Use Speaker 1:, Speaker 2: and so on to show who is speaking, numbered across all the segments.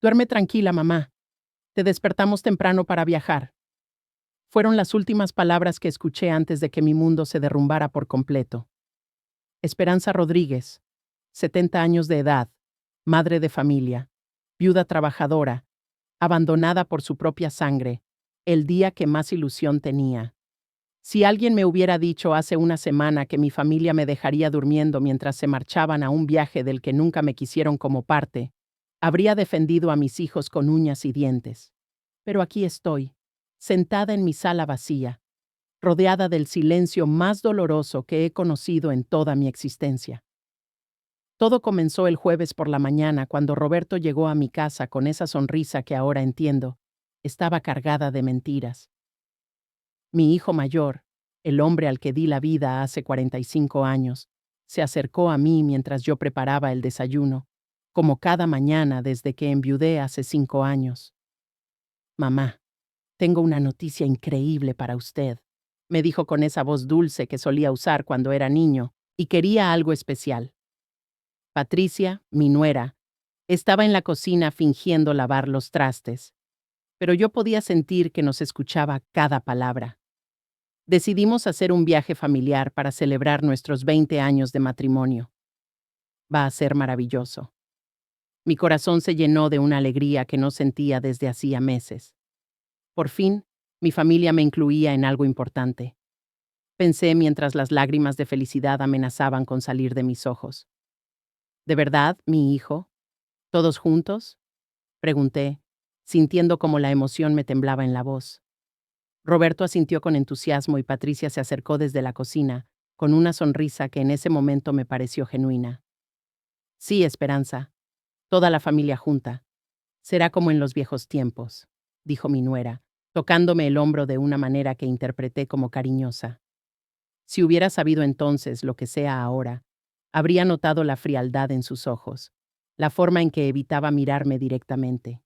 Speaker 1: Duerme tranquila, mamá. Te despertamos temprano para viajar. Fueron las últimas palabras que escuché antes de que mi mundo se derrumbara por completo. Esperanza Rodríguez, 70 años de edad, madre de familia, viuda trabajadora, abandonada por su propia sangre, el día que más ilusión tenía. Si alguien me hubiera dicho hace una semana que mi familia me dejaría durmiendo mientras se marchaban a un viaje del que nunca me quisieron como parte, habría defendido a mis hijos con uñas y dientes. Pero aquí estoy, sentada en mi sala vacía, rodeada del silencio más doloroso que he conocido en toda mi existencia. Todo comenzó el jueves por la mañana cuando Roberto llegó a mi casa con esa sonrisa que ahora entiendo, estaba cargada de mentiras. Mi hijo mayor, el hombre al que di la vida hace 45 años, se acercó a mí mientras yo preparaba el desayuno, como cada mañana desde que enviudé hace 5 años. Mamá, tengo una noticia increíble para usted, me dijo con esa voz dulce que solía usar cuando era niño, y quería algo especial. Patricia, mi nuera, estaba en la cocina fingiendo lavar los trastes, pero yo podía sentir que nos escuchaba cada palabra. Decidimos hacer un viaje familiar para celebrar nuestros 20 años de matrimonio. Va a ser maravilloso. Mi corazón se llenó de una alegría que no sentía desde hacía meses. Por fin, mi familia me incluía en algo importante. Pensé mientras las lágrimas de felicidad amenazaban con salir de mis ojos. ¿De verdad, mi hijo? ¿Todos juntos? Pregunté, sintiendo como la emoción me temblaba en la voz. Roberto asintió con entusiasmo y Patricia se acercó desde la cocina, con una sonrisa que en ese momento me pareció genuina. Sí, Esperanza, toda la familia junta. Será como en los viejos tiempos, dijo mi nuera, tocándome el hombro de una manera que interpreté como cariñosa. Si hubiera sabido entonces lo que sea ahora, habría notado la frialdad en sus ojos, la forma en que evitaba mirarme directamente.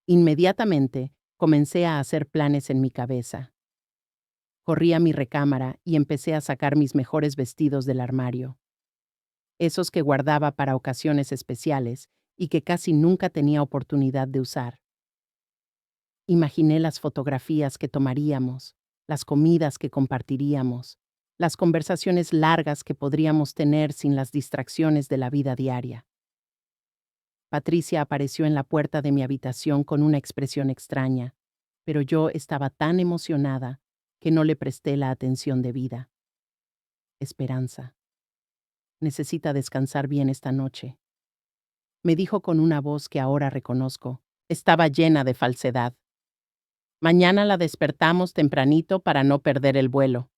Speaker 1: Inmediatamente, comencé a hacer planes en mi cabeza. Corrí a mi recámara y empecé a sacar mis mejores vestidos del armario, esos que guardaba para ocasiones especiales y que casi nunca tenía oportunidad de usar. Imaginé las fotografías que tomaríamos, las comidas que compartiríamos, las conversaciones largas que podríamos tener sin las distracciones de la vida diaria. Patricia apareció en la puerta de mi habitación con una expresión extraña, pero yo estaba tan emocionada que no le presté la atención debida. Esperanza. Necesita descansar bien esta noche, me dijo con una voz que ahora reconozco. Estaba llena de falsedad. Mañana la despertamos tempranito para no perder el vuelo.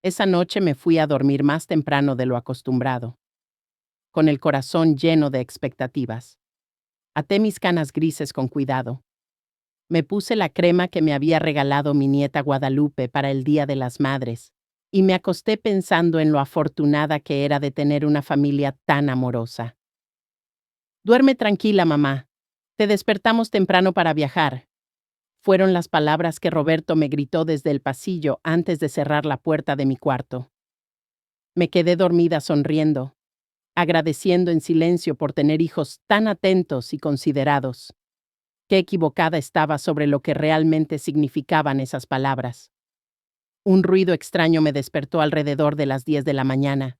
Speaker 1: Esa noche me fui a dormir más temprano de lo acostumbrado, con el corazón lleno de expectativas. Até mis canas grises con cuidado. Me puse la crema que me había regalado mi nieta Guadalupe para el Día de las Madres, y me acosté pensando en lo afortunada que era de tener una familia tan amorosa. Duerme tranquila, mamá. Te despertamos temprano para viajar. Fueron las palabras que Roberto me gritó desde el pasillo antes de cerrar la puerta de mi cuarto. Me quedé dormida sonriendo, agradeciendo en silencio por tener hijos tan atentos y considerados. Qué equivocada estaba sobre lo que realmente significaban esas palabras. Un ruido extraño me despertó alrededor de las 10 de la mañana.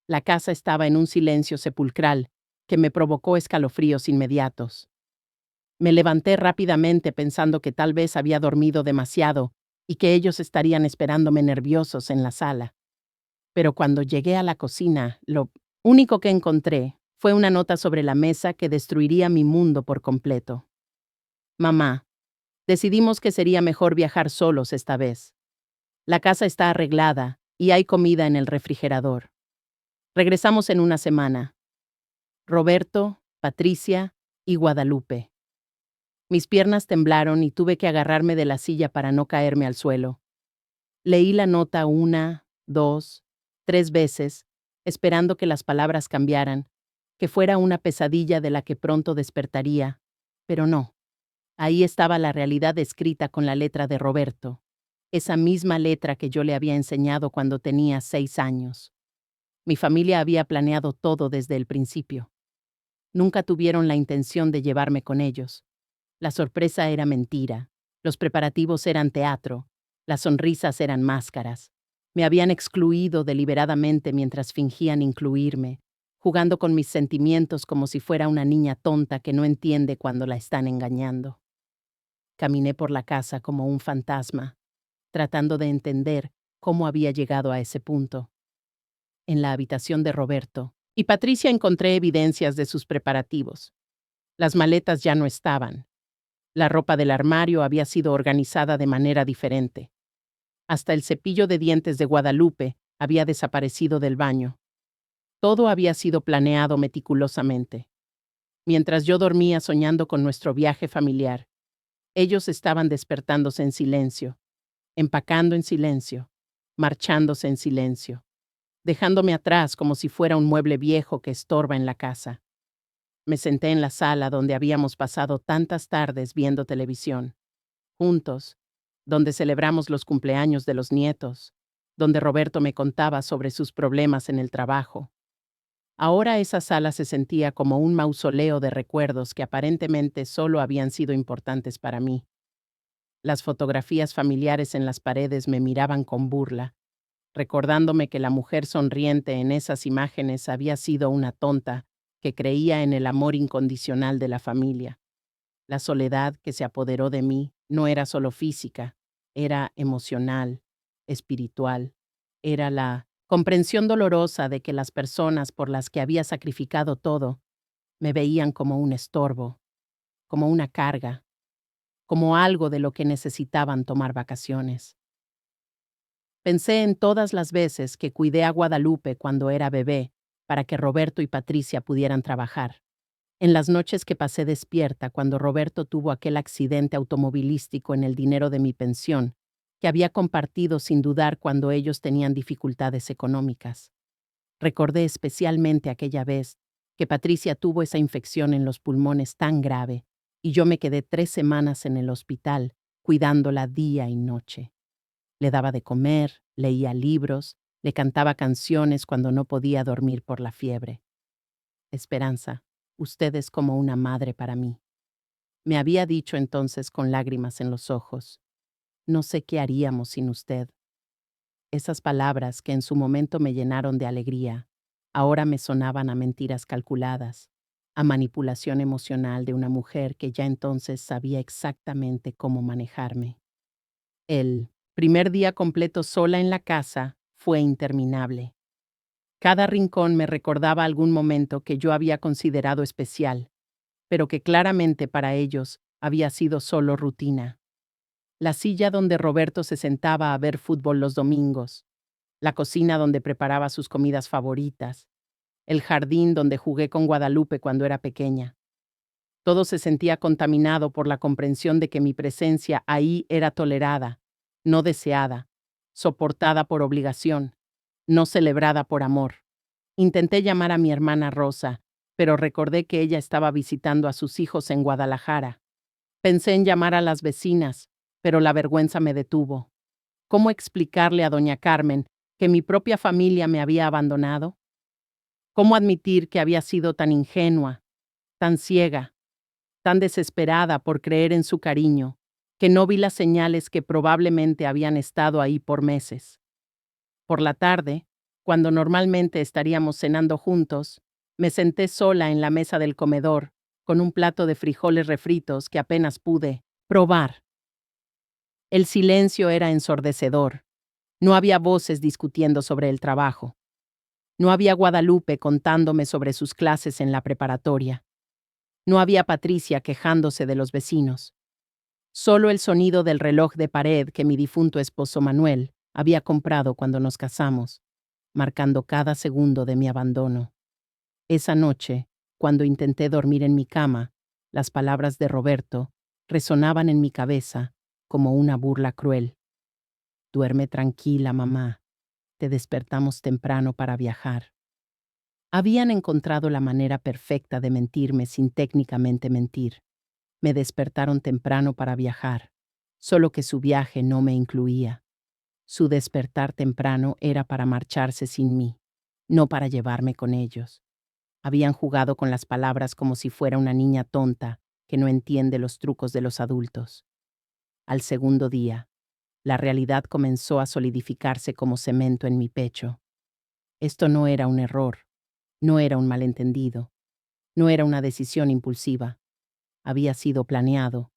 Speaker 1: La casa estaba en un silencio sepulcral que me provocó escalofríos inmediatos. Me levanté rápidamente pensando que tal vez había dormido demasiado y que ellos estarían esperándome nerviosos en la sala. Pero cuando llegué a la cocina, lo único que encontré fue una nota sobre la mesa que destruiría mi mundo por completo. Mamá, decidimos que sería mejor viajar solos esta vez. La casa está arreglada y hay comida en el refrigerador. Regresamos en una semana. Roberto, Patricia y Guadalupe. Mis piernas temblaron y tuve que agarrarme de la silla para no caerme al suelo. Leí la nota 1, 2, 3 veces, esperando que las palabras cambiaran, que fuera una pesadilla de la que pronto despertaría, pero no. Ahí estaba la realidad escrita con la letra de Roberto, esa misma letra que yo le había enseñado cuando tenía 6 años. Mi familia había planeado todo desde el principio. Nunca tuvieron la intención de llevarme con ellos. La sorpresa era mentira. Los preparativos eran teatro. Las sonrisas eran máscaras. Me habían excluido deliberadamente mientras fingían incluirme, jugando con mis sentimientos como si fuera una niña tonta que no entiende cuando la están engañando. Caminé por la casa como un fantasma, tratando de entender cómo había llegado a ese punto. En la habitación de Roberto y Patricia encontré evidencias de sus preparativos. Las maletas ya no estaban. La ropa del armario había sido organizada de manera diferente. Hasta el cepillo de dientes de Guadalupe había desaparecido del baño. Todo había sido planeado meticulosamente. Mientras yo dormía soñando con nuestro viaje familiar, ellos estaban despertándose en silencio, empacando en silencio, marchándose en silencio, dejándome atrás como si fuera un mueble viejo que estorba en la casa. Me senté en la sala donde habíamos pasado tantas tardes viendo televisión, juntos, donde celebramos los cumpleaños de los nietos, donde Roberto me contaba sobre sus problemas en el trabajo. Ahora esa sala se sentía como un mausoleo de recuerdos que aparentemente solo habían sido importantes para mí. Las fotografías familiares en las paredes me miraban con burla, recordándome que la mujer sonriente en esas imágenes había sido una tonta que creía en el amor incondicional de la familia. La soledad que se apoderó de mí no era solo física, era emocional, espiritual. Era la comprensión dolorosa de que las personas por las que había sacrificado todo me veían como un estorbo, como una carga, como algo de lo que necesitaban tomar vacaciones. Pensé en todas las veces que cuidé a Guadalupe cuando era bebé para que Roberto y Patricia pudieran trabajar. En las noches que pasé despierta cuando Roberto tuvo aquel accidente automovilístico en el dinero de mi pensión, que había compartido sin dudar cuando ellos tenían dificultades económicas. Recordé especialmente aquella vez que Patricia tuvo esa infección en los pulmones tan grave y yo me quedé 3 semanas en el hospital cuidándola día y noche. Le daba de comer, leía libros, le cantaba canciones cuando no podía dormir por la fiebre. Esperanza, usted es como una madre para mí. Me había dicho entonces con lágrimas en los ojos. No sé qué haríamos sin usted. Esas palabras que en su momento me llenaron de alegría, ahora me sonaban a mentiras calculadas, a manipulación emocional de una mujer que ya entonces sabía exactamente cómo manejarme. El primer día completo sola en la casa fue interminable. Cada rincón me recordaba algún momento que yo había considerado especial, pero que claramente para ellos había sido solo rutina. La silla donde Roberto se sentaba a ver fútbol los domingos, la cocina donde preparaba sus comidas favoritas, el jardín donde jugué con Guadalupe cuando era pequeña. Todo se sentía contaminado por la comprensión de que mi presencia ahí era tolerada, no deseada, soportada por obligación, no celebrada por amor. Intenté llamar a mi hermana Rosa, pero recordé que ella estaba visitando a sus hijos en Guadalajara. Pensé en llamar a las vecinas, pero la vergüenza me detuvo. ¿Cómo explicarle a doña Carmen que mi propia familia me había abandonado? ¿Cómo admitir que había sido tan ingenua, tan ciega, tan desesperada por creer en su cariño, que no vi las señales que probablemente habían estado ahí por meses? Por la tarde, cuando normalmente estaríamos cenando juntos, me senté sola en la mesa del comedor, con un plato de frijoles refritos que apenas pude probar. El silencio era ensordecedor. No había voces discutiendo sobre el trabajo. No había Guadalupe contándome sobre sus clases en la preparatoria. No había Patricia quejándose de los vecinos. Solo el sonido del reloj de pared que mi difunto esposo Manuel había comprado cuando nos casamos, marcando cada segundo de mi abandono. Esa noche, cuando intenté dormir en mi cama, las palabras de Roberto resonaban en mi cabeza como una burla cruel. Duerme tranquila, mamá. Te despertamos temprano para viajar. Habían encontrado la manera perfecta de mentirme sin técnicamente mentir. Me despertaron temprano para viajar, solo que su viaje no me incluía. Su despertar temprano era para marcharse sin mí, no para llevarme con ellos. Habían jugado con las palabras como si fuera una niña tonta que no entiende los trucos de los adultos. Al segundo día, la realidad comenzó a solidificarse como cemento en mi pecho. Esto no era un error, no era un malentendido, no era una decisión impulsiva. Había sido planeado,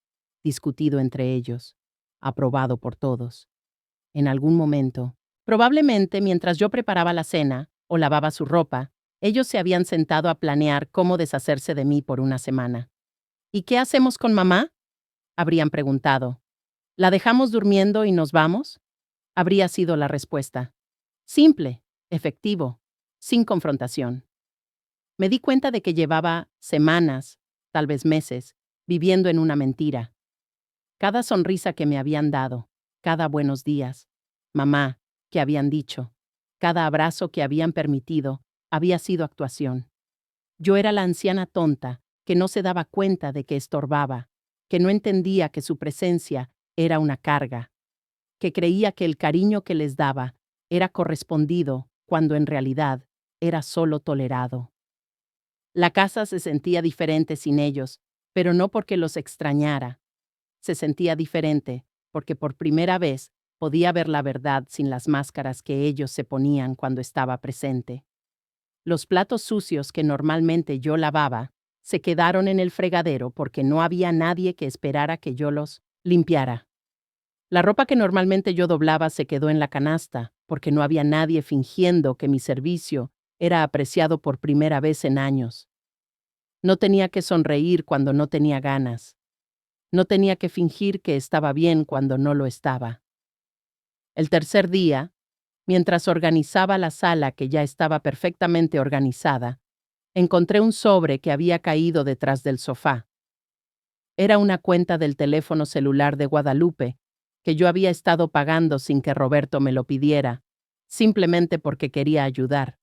Speaker 1: discutido entre ellos, aprobado por todos. En algún momento, probablemente mientras yo preparaba la cena o lavaba su ropa, ellos se habían sentado a planear cómo deshacerse de mí por una semana. ¿Y qué hacemos con mamá? Habrían preguntado. ¿La dejamos durmiendo y nos vamos? Habría sido la respuesta. Simple, efectivo, sin confrontación. Me di cuenta de que llevaba semanas, tal vez meses, viviendo en una mentira. Cada sonrisa que me habían dado, cada buenos días, mamá, que habían dicho, cada abrazo que habían permitido, había sido actuación. Yo era la anciana tonta que no se daba cuenta de que estorbaba, que no entendía que su presencia era una carga, que creía que el cariño que les daba era correspondido cuando en realidad era solo tolerado. La casa se sentía diferente sin ellos, pero no porque los extrañara. Se sentía diferente porque por primera vez podía ver la verdad sin las máscaras que ellos se ponían cuando estaba presente. Los platos sucios que normalmente yo lavaba se quedaron en el fregadero porque no había nadie que esperara que yo los limpiara. La ropa que normalmente yo doblaba se quedó en la canasta porque no había nadie fingiendo que mi servicio era apreciado por primera vez en años. No tenía que sonreír cuando no tenía ganas. No tenía que fingir que estaba bien cuando no lo estaba. El tercer día, mientras organizaba la sala que ya estaba perfectamente organizada, encontré un sobre que había caído detrás del sofá. Era una cuenta del teléfono celular de Guadalupe que yo había estado pagando sin que Roberto me lo pidiera, simplemente porque quería ayudar.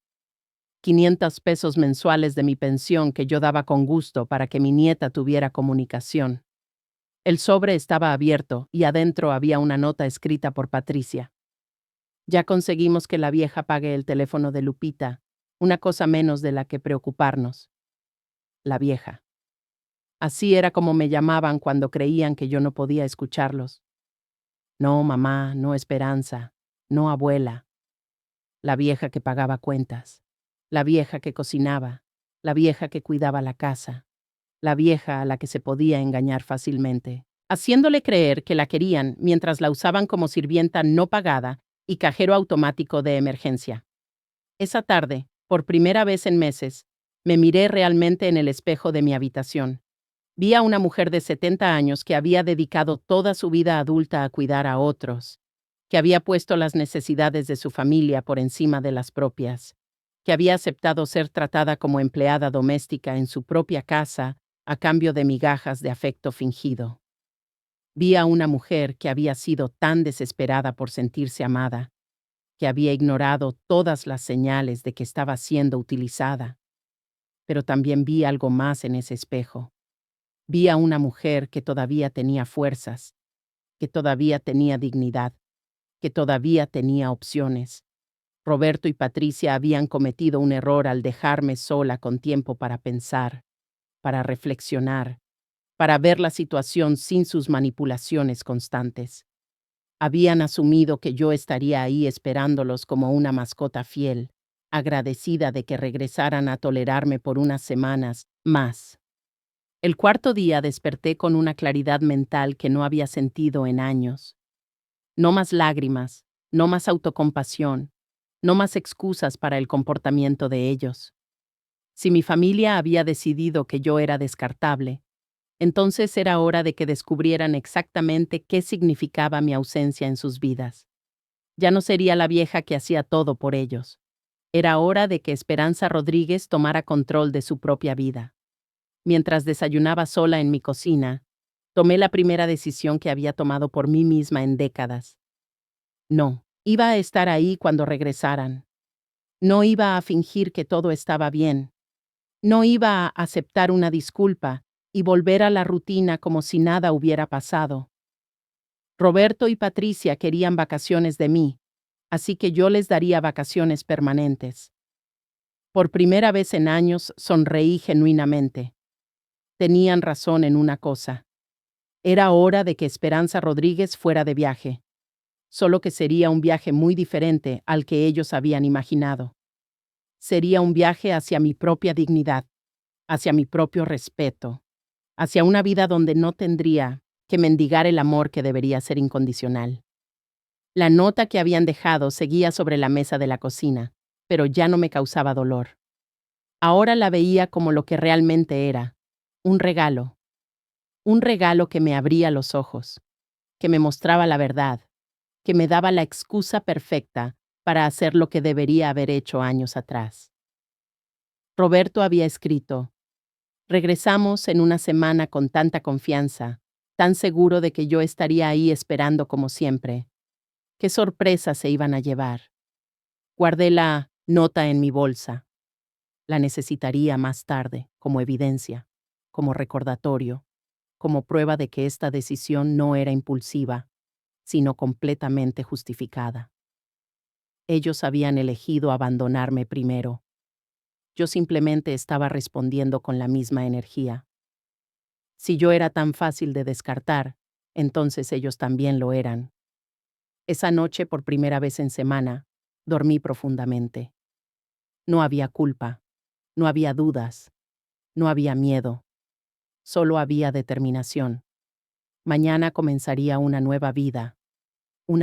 Speaker 1: 500 pesos mensuales de mi pensión que yo daba con gusto para que mi nieta tuviera comunicación. El sobre estaba abierto y adentro había una nota escrita por Patricia. Ya conseguimos que la vieja pague el teléfono de Lupita, una cosa menos de la que preocuparnos. La vieja. Así era como me llamaban cuando creían que yo no podía escucharlos. No, mamá, no Esperanza, no abuela. La vieja que pagaba cuentas, la vieja que cocinaba, la vieja que cuidaba la casa, la vieja a la que se podía engañar fácilmente, haciéndole creer que la querían mientras la usaban como sirvienta no pagada y cajero automático de emergencia. Esa tarde, por primera vez en meses, me miré realmente en el espejo de mi habitación. Vi a una mujer de 70 años que había dedicado toda su vida adulta a cuidar a otros, que había puesto las necesidades de su familia por encima de las propias, que había aceptado ser tratada como empleada doméstica en su propia casa a cambio de migajas de afecto fingido. Vi a una mujer que había sido tan desesperada por sentirse amada, que había ignorado todas las señales de que estaba siendo utilizada. Pero también vi algo más en ese espejo. Vi a una mujer que todavía tenía fuerzas, que todavía tenía dignidad, que todavía tenía opciones. Roberto y Patricia habían cometido un error al dejarme sola con tiempo para pensar, para reflexionar, para ver la situación sin sus manipulaciones constantes. Habían asumido que yo estaría ahí esperándolos como una mascota fiel, agradecida de que regresaran a tolerarme por unas semanas más. El cuarto día desperté con una claridad mental que no había sentido en años. No más lágrimas, no más autocompasión, no más excusas para el comportamiento de ellos. Si mi familia había decidido que yo era descartable, entonces era hora de que descubrieran exactamente qué significaba mi ausencia en sus vidas. Ya no sería la vieja que hacía todo por ellos. Era hora de que Esperanza Rodríguez tomara control de su propia vida. Mientras desayunaba sola en mi cocina, tomé la primera decisión que había tomado por mí misma en décadas. No, iba a estar ahí cuando regresaran. No iba a fingir que todo estaba bien. No iba a aceptar una disculpa y volver a la rutina como si nada hubiera pasado. Roberto y Patricia querían vacaciones de mí, así que yo les daría vacaciones permanentes. Por primera vez en años sonreí genuinamente. Tenían razón en una cosa. Era hora de que Esperanza Rodríguez fuera de viaje. Solo que sería un viaje muy diferente al que ellos habían imaginado. Sería un viaje hacia mi propia dignidad, hacia mi propio respeto, hacia una vida donde no tendría que mendigar el amor que debería ser incondicional. La nota que habían dejado seguía sobre la mesa de la cocina, pero ya no me causaba dolor. Ahora la veía como lo que realmente era, un regalo que me abría los ojos, que me mostraba la verdad, que me daba la excusa perfecta para hacer lo que debería haber hecho años atrás. Roberto había escrito: regresamos en una semana con tanta confianza, tan seguro de que yo estaría ahí esperando como siempre. ¿Qué sorpresas se iban a llevar? Guardé la nota en mi bolsa. La necesitaría más tarde, como evidencia, como recordatorio, como prueba de que esta decisión no era impulsiva, sino completamente justificada. Ellos habían elegido abandonarme primero. Yo simplemente estaba respondiendo con la misma energía. Si yo era tan fácil de descartar, entonces ellos también lo eran. Esa noche, por primera vez en semana, dormí profundamente. No había culpa, no había dudas, no había miedo, solo había determinación. Mañana comenzaría una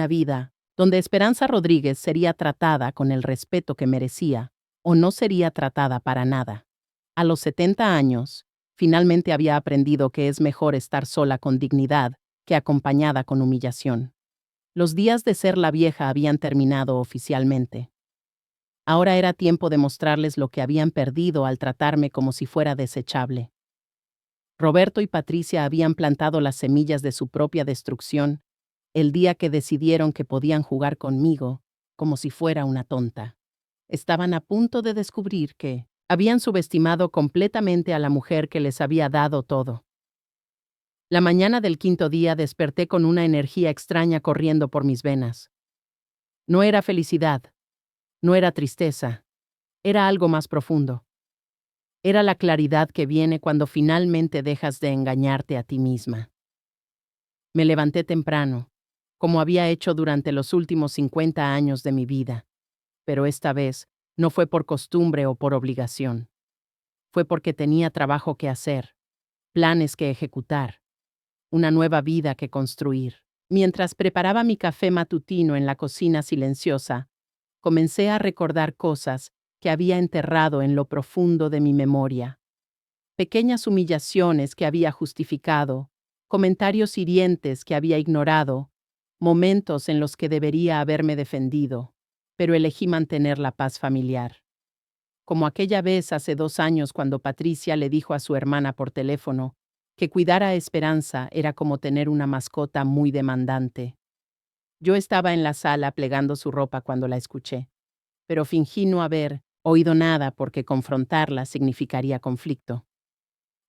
Speaker 1: vida donde Esperanza Rodríguez sería tratada con el respeto que merecía, o no sería tratada para nada. A los 70 años, finalmente había aprendido que es mejor estar sola con dignidad que acompañada con humillación. Los días de ser la vieja habían terminado oficialmente. Ahora era tiempo de mostrarles lo que habían perdido al tratarme como si fuera desechable. Roberto y Patricia habían plantado las semillas de su propia destrucción el día que decidieron que podían jugar conmigo como si fuera una tonta. Estaban a punto de descubrir que habían subestimado completamente a la mujer que les había dado todo. La mañana del quinto día desperté con una energía extraña corriendo por mis venas. No era felicidad, no era tristeza, era algo más profundo. Era la claridad que viene cuando finalmente dejas de engañarte a ti misma. Me levanté temprano, como había hecho durante los últimos 50 años de mi vida, pero esta vez no fue por costumbre o por obligación. Fue porque tenía trabajo que hacer, planes que ejecutar, una nueva vida que construir. Mientras preparaba mi café matutino en la cocina silenciosa, comencé a recordar cosas que había enterrado en lo profundo de mi memoria. Pequeñas humillaciones que había justificado, comentarios hirientes que había ignorado, momentos en los que debería haberme defendido, pero elegí mantener la paz familiar. Como aquella vez hace 2 años cuando Patricia le dijo a su hermana por teléfono que cuidar a Esperanza era como tener una mascota muy demandante. Yo estaba en la sala plegando su ropa cuando la escuché, pero fingí no haber oído nada porque confrontarla significaría conflicto.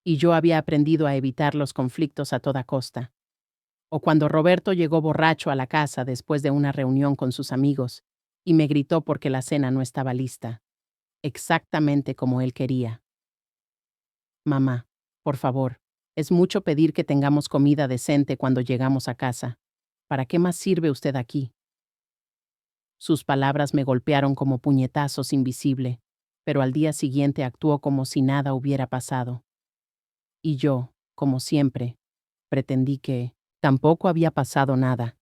Speaker 1: Y yo había aprendido a evitar los conflictos a toda costa. O cuando Roberto llegó borracho a la casa después de una reunión con sus amigos y me gritó porque la cena no estaba lista, exactamente como él quería. Mamá, por favor, es mucho pedir que tengamos comida decente cuando llegamos a casa. ¿Para qué más sirve usted aquí? Sus palabras me golpearon como puñetazos invisible, pero al día siguiente actuó como si nada hubiera pasado. Y yo, como siempre, pretendí que tampoco había pasado nada.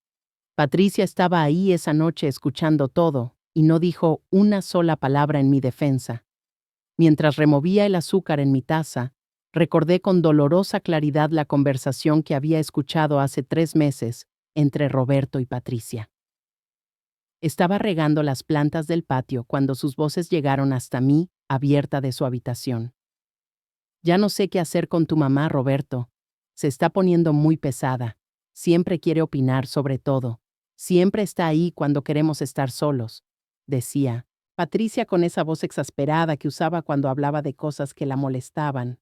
Speaker 1: Patricia estaba ahí esa noche escuchando todo y no dijo una sola palabra en mi defensa. Mientras removía el azúcar en mi taza, recordé con dolorosa claridad la conversación que había escuchado hace 3 meses entre Roberto y Patricia. Estaba regando las plantas del patio cuando sus voces llegaron hasta mí, abierta de su habitación. Ya no sé qué hacer con tu mamá, Roberto. Se está poniendo muy pesada. Siempre quiere opinar sobre todo. Siempre está ahí cuando queremos estar solos, decía Patricia con esa voz exasperada que usaba cuando hablaba de cosas que la molestaban.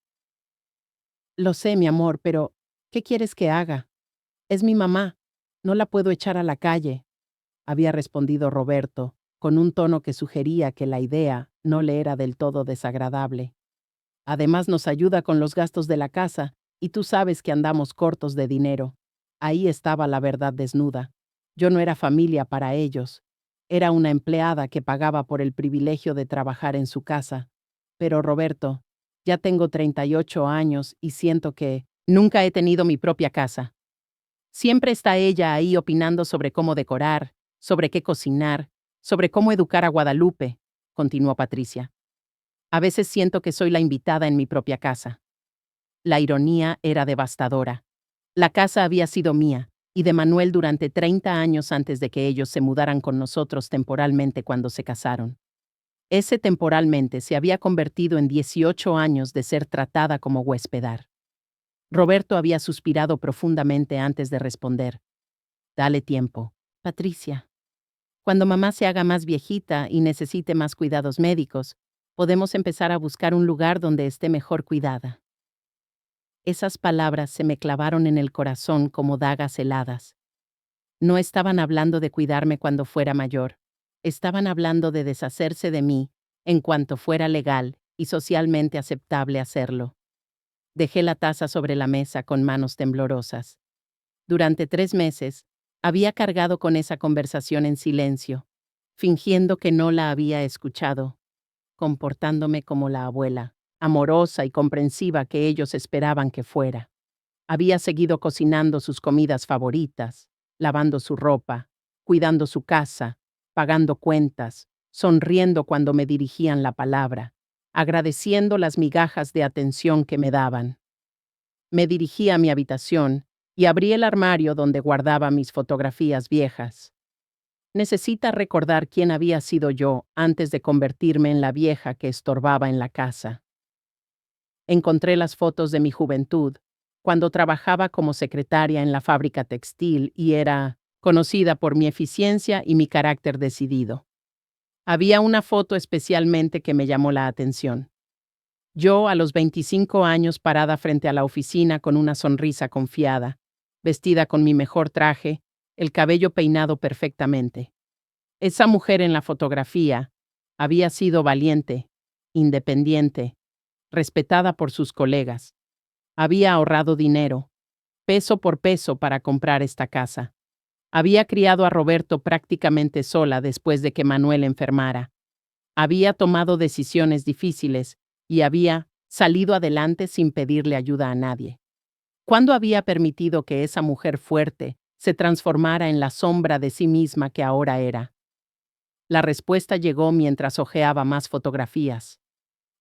Speaker 1: Lo sé, mi amor, pero ¿qué quieres que haga? Es mi mamá. No la puedo echar a la calle, había respondido Roberto, con un tono que sugería que la idea No le era del todo desagradable. Además nos ayuda con los gastos de la casa, y tú sabes que andamos cortos de dinero. Ahí estaba la verdad desnuda. Yo no era familia para ellos. Era una empleada que pagaba por el privilegio de trabajar en su casa. Pero Roberto, ya tengo 38 años y siento que nunca he tenido mi propia casa. Siempre está ella ahí opinando sobre cómo decorar, sobre qué cocinar, sobre cómo educar a Guadalupe, continuó Patricia. A veces siento que soy la invitada en mi propia casa. La ironía era devastadora. La casa había sido mía y de Manuel durante 30 años antes de que ellos se mudaran con nosotros temporalmente cuando se casaron. Ese temporalmente se había convertido en 18 años de ser tratada como huéspedar. Roberto había suspirado profundamente antes de responder. Dale tiempo, Patricia. Cuando mamá se haga más viejita y necesite más cuidados médicos, podemos empezar a buscar un lugar donde esté mejor cuidada. Esas palabras se me clavaron en el corazón como dagas heladas. No estaban hablando de cuidarme cuando fuera mayor. Estaban hablando de deshacerse de mí en cuanto fuera legal y socialmente aceptable hacerlo. Dejé la taza sobre la mesa con manos temblorosas. Durante 3 meses, había cargado con esa conversación en silencio, fingiendo que no la había escuchado, comportándome como la abuela, amorosa y comprensiva que ellos esperaban que fuera. Había seguido cocinando sus comidas favoritas, lavando su ropa, cuidando su casa, pagando cuentas, sonriendo cuando me dirigían la palabra, agradeciendo las migajas de atención que me daban. Me dirigí a mi habitación y abrí el armario donde guardaba mis fotografías viejas. Necesita recordar quién había sido yo antes de convertirme en la vieja que estorbaba en la casa. Encontré las fotos de mi juventud, cuando trabajaba como secretaria en la fábrica textil y era conocida por mi eficiencia y mi carácter decidido. Había una foto especialmente que me llamó la atención. Yo, a los 25 años, parada frente a la oficina con una sonrisa confiada, vestida con mi mejor traje, el cabello peinado perfectamente. Esa mujer en la fotografía había sido valiente, independiente, respetada por sus colegas. Había ahorrado dinero, peso por peso, para comprar esta casa. Había criado a Roberto prácticamente sola después de que Manuel enfermara. Había tomado decisiones difíciles y había salido adelante sin pedirle ayuda a nadie. ¿Cuándo había permitido que esa mujer fuerte se transformara en la sombra de sí misma que ahora era? La respuesta llegó mientras hojeaba más fotografías.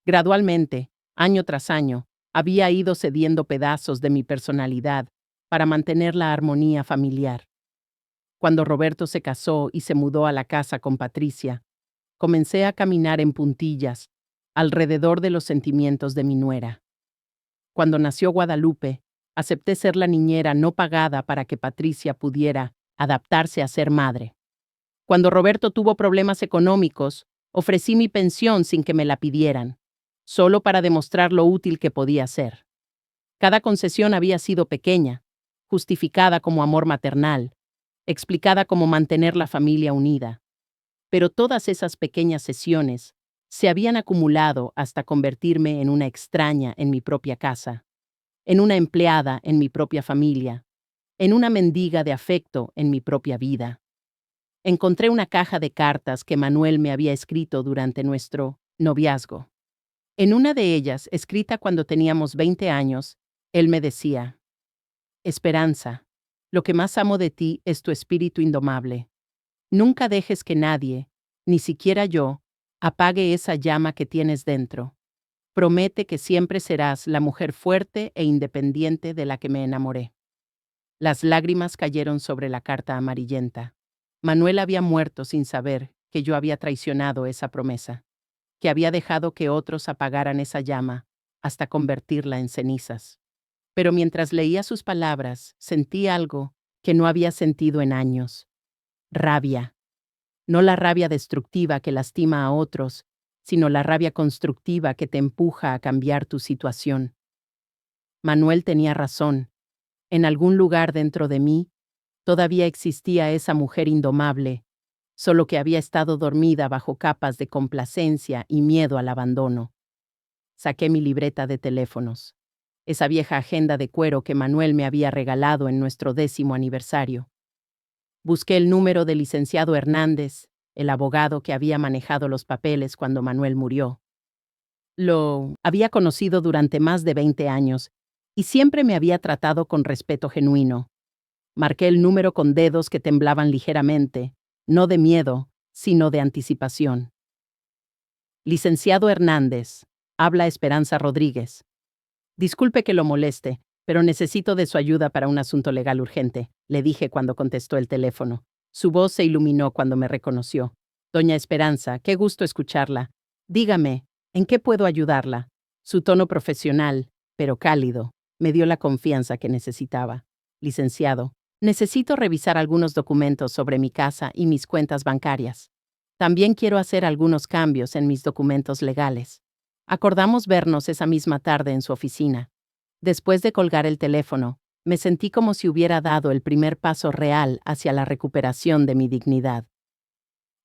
Speaker 1: Gradualmente, año tras año, había ido cediendo pedazos de mi personalidad para mantener la armonía familiar. Cuando Roberto se casó y se mudó a la casa con Patricia, comencé a caminar en puntillas alrededor de los sentimientos de mi nuera. Cuando nació Guadalupe, acepté ser la niñera no pagada para que Patricia pudiera adaptarse a ser madre. Cuando Roberto tuvo problemas económicos, ofrecí mi pensión sin que me la pidieran, solo para demostrar lo útil que podía ser. Cada concesión había sido pequeña, justificada como amor maternal, explicada como mantener la familia unida. Pero todas esas pequeñas cesiones se habían acumulado hasta convertirme en una extraña en mi propia casa, en una empleada en mi propia familia, en una mendiga de afecto en mi propia vida. Encontré una caja de cartas que Manuel me había escrito durante nuestro noviazgo. En una de ellas, escrita cuando teníamos 20 años, él me decía: Esperanza, lo que más amo de ti es tu espíritu indomable. Nunca dejes que nadie, ni siquiera yo, apague esa llama que tienes dentro. Promete que siempre serás la mujer fuerte e independiente de la que me enamoré. Las lágrimas cayeron sobre la carta amarillenta. Manuel había muerto sin saber que yo había traicionado esa promesa, que había dejado que otros apagaran esa llama hasta convertirla en cenizas. Pero mientras leía sus palabras, sentí algo que no había sentido en años. Rabia. No la rabia destructiva que lastima a otros, sino la rabia constructiva que te empuja a cambiar tu situación. Manuel tenía razón. En algún lugar dentro de mí, todavía existía esa mujer indomable, solo que había estado dormida bajo capas de complacencia y miedo al abandono. Saqué mi libreta de teléfonos, esa vieja agenda de cuero que Manuel me había regalado en nuestro 10º aniversario. Busqué el número del licenciado Hernández, el abogado que había manejado los papeles cuando Manuel murió. Lo había conocido durante más de 20 años y siempre me había tratado con respeto genuino. Marqué el número con dedos que temblaban ligeramente, no de miedo, sino de anticipación. Licenciado Hernández, habla Esperanza Rodríguez. Disculpe que lo moleste, pero necesito de su ayuda para un asunto legal urgente, le dije cuando contestó el teléfono. Su voz se iluminó cuando me reconoció. Doña Esperanza, qué gusto escucharla. Dígame, ¿en qué puedo ayudarla? Su tono profesional, pero cálido, me dio la confianza que necesitaba. Licenciado, necesito revisar algunos documentos sobre mi casa y mis cuentas bancarias. También quiero hacer algunos cambios en mis documentos legales. Acordamos vernos esa misma tarde en su oficina. Después de colgar el teléfono, me sentí como si hubiera dado el primer paso real hacia la recuperación de mi dignidad.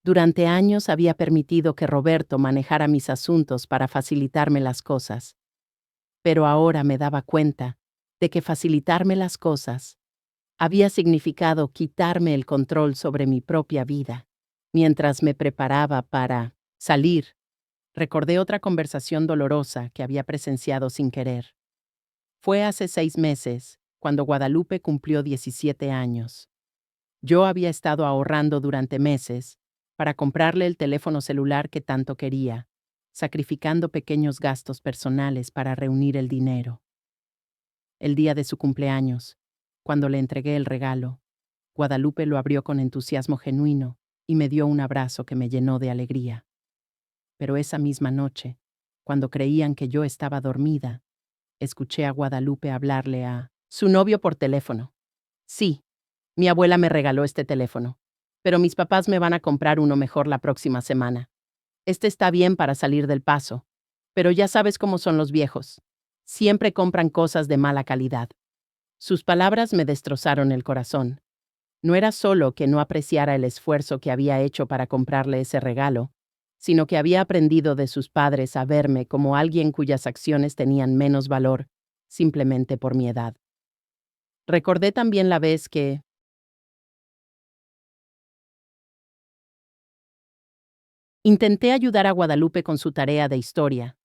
Speaker 1: Durante años había permitido que Roberto manejara mis asuntos para facilitarme las cosas. Pero ahora me daba cuenta de que facilitarme las cosas había significado quitarme el control sobre mi propia vida. Mientras me preparaba para salir, recordé otra conversación dolorosa que había presenciado sin querer. Fue hace 6 meses, cuando Guadalupe cumplió 17 años. Yo había estado ahorrando durante meses para comprarle el teléfono celular que tanto quería, sacrificando pequeños gastos personales para reunir el dinero. El día de su cumpleaños, cuando le entregué el regalo, Guadalupe lo abrió con entusiasmo genuino y me dio un abrazo que me llenó de alegría. Pero esa misma noche, cuando creían que yo estaba dormida, escuché a Guadalupe hablarle a su novio por teléfono. Sí, mi abuela me regaló este teléfono, pero mis papás me van a comprar uno mejor la próxima semana. Este está bien para salir del paso, pero ya sabes cómo son los viejos. Siempre compran cosas de mala calidad. Sus palabras me destrozaron el corazón. No era solo que no apreciara el esfuerzo que había hecho para comprarle ese regalo, sino que había aprendido de sus padres a verme como alguien cuyas acciones tenían menos valor, simplemente por mi edad. Recordé también la vez que intenté ayudar a Guadalupe con su tarea de historia.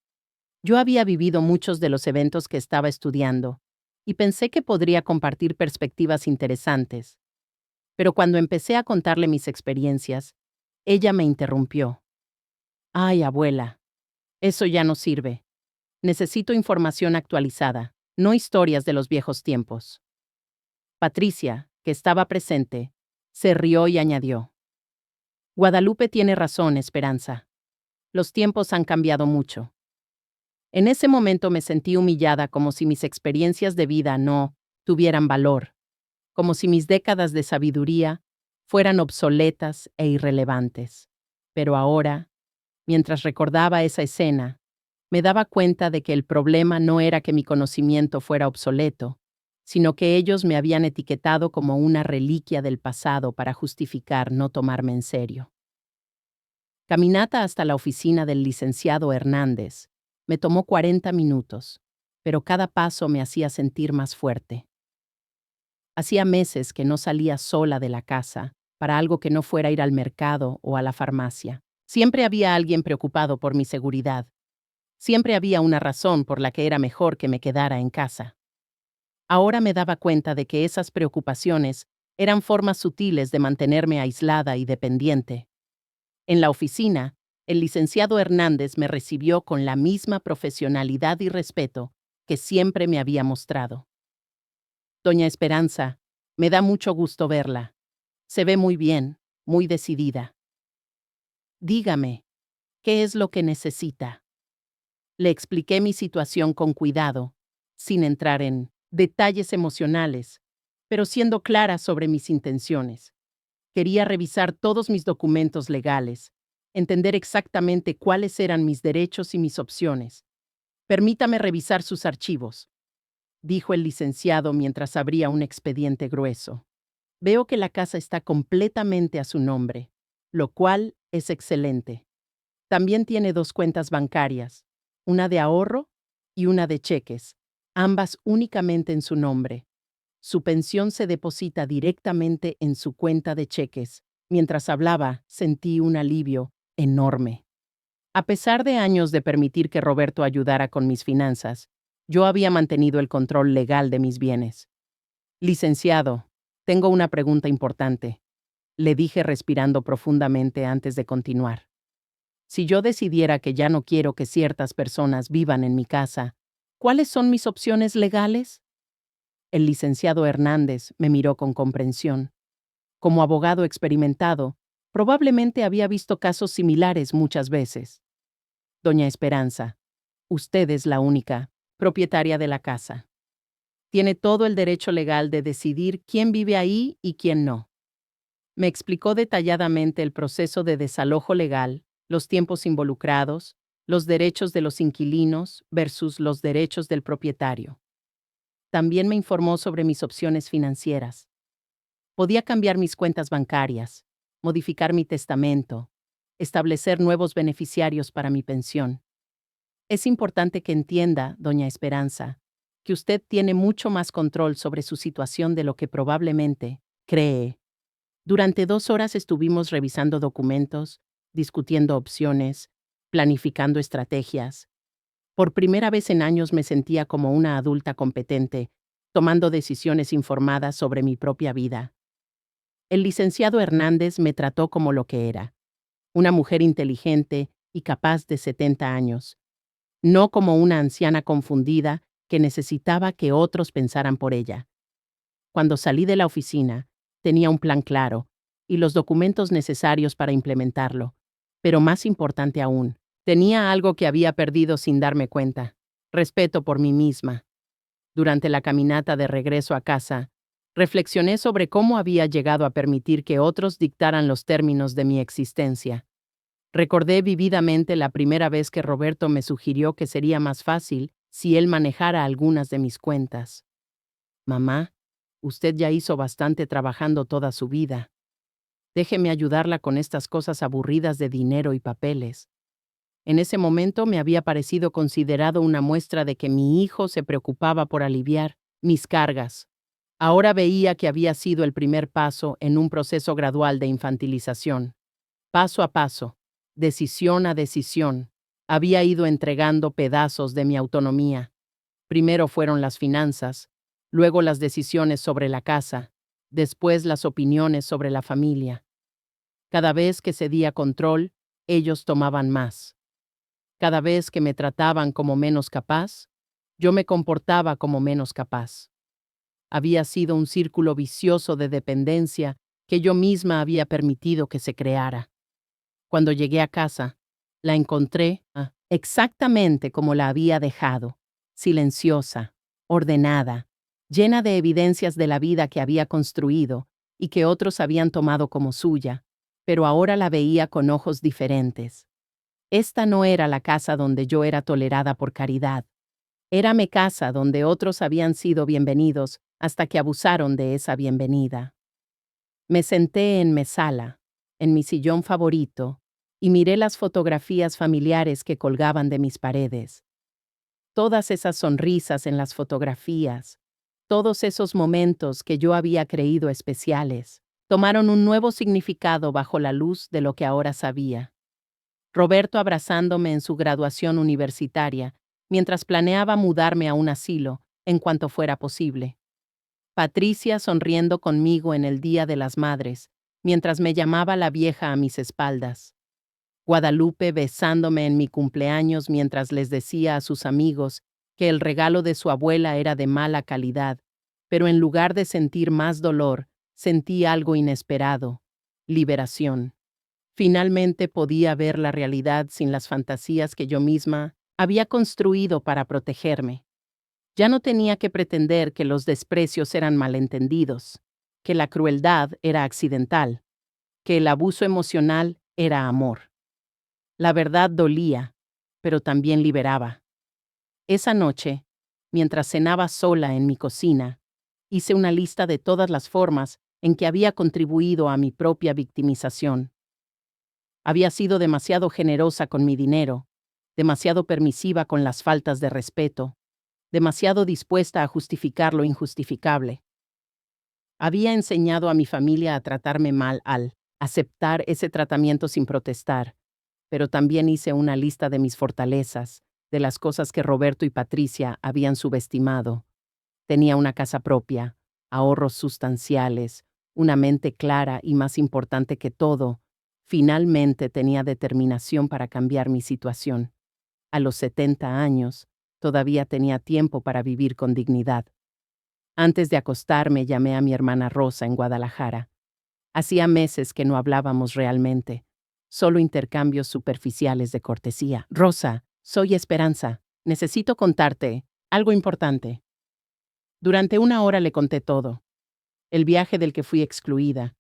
Speaker 1: Yo había vivido muchos de los eventos que estaba estudiando, y pensé que podría compartir perspectivas interesantes. Pero cuando empecé a contarle mis experiencias, ella me interrumpió. Ay, abuela, eso ya no sirve. Necesito información actualizada, no historias de los viejos tiempos. Patricia, que estaba presente, se rió y añadió. Guadalupe tiene razón, Esperanza. Los tiempos han cambiado mucho. En ese momento me sentí humillada como si mis experiencias de vida no tuvieran valor, como si mis décadas de sabiduría fueran obsoletas e irrelevantes. Pero ahora, mientras recordaba esa escena, me daba cuenta de que el problema no era que mi conocimiento fuera obsoleto, sino que ellos me habían etiquetado como una reliquia del pasado para justificar no tomarme en serio. Caminata hasta la oficina del licenciado Hernández me tomó 40 minutos, pero cada paso me hacía sentir más fuerte. Hacía meses que no salía sola de la casa para algo que no fuera ir al mercado o a la farmacia. Siempre había alguien preocupado por mi seguridad. Siempre había una razón por la que era mejor que me quedara en casa. Ahora me daba cuenta de que esas preocupaciones eran formas sutiles de mantenerme aislada y dependiente. En la oficina, el licenciado Hernández me recibió con la misma profesionalidad y respeto que siempre me había mostrado. Doña Esperanza, me da mucho gusto verla. Se ve muy bien, muy decidida. Dígame, ¿qué es lo que necesita? Le expliqué mi situación con cuidado, sin entrar en detalles emocionales, pero siendo clara sobre mis intenciones. Quería revisar todos mis documentos legales, entender exactamente cuáles eran mis derechos y mis opciones. Permítame revisar sus archivos, dijo el licenciado mientras abría un expediente grueso. Veo que la casa está completamente a su nombre. lo cual es excelente. También tiene 2 cuentas bancarias, una de ahorro y una de cheques, ambas únicamente en su nombre. Su pensión se deposita directamente en su cuenta de cheques. Mientras hablaba, sentí un alivio enorme. A pesar de años de permitir que Roberto ayudara con mis finanzas, yo había mantenido el control legal de mis bienes. Licenciado, tengo una pregunta importante, le dije respirando profundamente antes de continuar. Si yo decidiera que ya no quiero que ciertas personas vivan en mi casa, ¿cuáles son mis opciones legales? El licenciado Hernández me miró con comprensión. Como abogado experimentado, probablemente había visto casos similares muchas veces. Doña Esperanza, usted es la única propietaria de la casa. Tiene todo el derecho legal de decidir quién vive ahí y quién no. Me explicó detalladamente el proceso de desalojo legal, los tiempos involucrados, los derechos de los inquilinos versus los derechos del propietario. También me informó sobre mis opciones financieras. Podía cambiar mis cuentas bancarias, modificar mi testamento, establecer nuevos beneficiarios para mi pensión. Es importante que entienda, doña Esperanza, que usted tiene mucho más control sobre su situación de lo que probablemente cree. Durante 2 horas estuvimos revisando documentos, discutiendo opciones, planificando estrategias. Por primera vez en años me sentía como una adulta competente, tomando decisiones informadas sobre mi propia vida. El licenciado Hernández me trató como lo que era, una mujer inteligente y capaz de 70 años, no como una anciana confundida que necesitaba que otros pensaran por ella. Cuando salí de la oficina, tenía un plan claro y los documentos necesarios para implementarlo, pero más importante aún, tenía algo que había perdido sin darme cuenta: respeto por mí misma. Durante la caminata de regreso a casa, reflexioné sobre cómo había llegado a permitir que otros dictaran los términos de mi existencia. Recordé vividamente la primera vez que Roberto me sugirió que sería más fácil si él manejara algunas de mis cuentas. Mamá, usted ya hizo bastante trabajando toda su vida. Déjeme ayudarla con estas cosas aburridas de dinero y papeles. En ese momento me había parecido considerado una muestra de que mi hijo se preocupaba por aliviar mis cargas. Ahora veía que había sido el primer paso en un proceso gradual de infantilización. Paso a paso, decisión a decisión, había ido entregando pedazos de mi autonomía. Primero fueron las finanzas, luego las decisiones sobre la casa, después las opiniones sobre la familia. Cada vez que cedía control, ellos tomaban más. Cada vez que me trataban como menos capaz, yo me comportaba como menos capaz. Había sido un círculo vicioso de dependencia que yo misma había permitido que se creara. Cuando llegué a casa, la encontré exactamente como la había dejado, silenciosa, ordenada, llena de evidencias de la vida que había construido y que otros habían tomado como suya, pero ahora la veía con ojos diferentes. Esta no era la casa donde yo era tolerada por caridad. Era mi casa donde otros habían sido bienvenidos hasta que abusaron de esa bienvenida. Me senté en mi sala, en mi sillón favorito, y miré las fotografías familiares que colgaban de mis paredes. Todas esas sonrisas en las fotografías, todos esos momentos que yo había creído especiales, tomaron un nuevo significado bajo la luz de lo que ahora sabía. Roberto abrazándome en su graduación universitaria, mientras planeaba mudarme a un asilo en cuanto fuera posible. Patricia sonriendo conmigo en el Día de las Madres, mientras me llamaba la vieja a mis espaldas. Guadalupe besándome en mi cumpleaños mientras les decía a sus amigos que el regalo de su abuela era de mala calidad, pero en lugar de sentir más dolor, sentí algo inesperado: liberación. Finalmente podía ver la realidad sin las fantasías que yo misma había construido para protegerme. Ya no tenía que pretender que los desprecios eran malentendidos, que la crueldad era accidental, que el abuso emocional era amor. La verdad dolía, pero también liberaba. Esa noche, mientras cenaba sola en mi cocina, hice una lista de todas las formas en que había contribuido a mi propia victimización. Había sido demasiado generosa con mi dinero, demasiado permisiva con las faltas de respeto, demasiado dispuesta a justificar lo injustificable. Había enseñado a mi familia a tratarme mal al aceptar ese tratamiento sin protestar, pero también hice una lista de mis fortalezas, de las cosas que Roberto y Patricia habían subestimado. Tenía una casa propia, ahorros sustanciales, una mente clara y, más importante que todo, finalmente tenía determinación para cambiar mi situación. A los 70 años, todavía tenía tiempo para vivir con dignidad. Antes de acostarme, llamé a mi hermana Rosa en Guadalajara. Hacía meses que no hablábamos realmente, solo intercambios superficiales de cortesía. Rosa, soy Esperanza. Necesito contarte algo importante. Durante una hora le conté todo. El viaje del que fui excluida,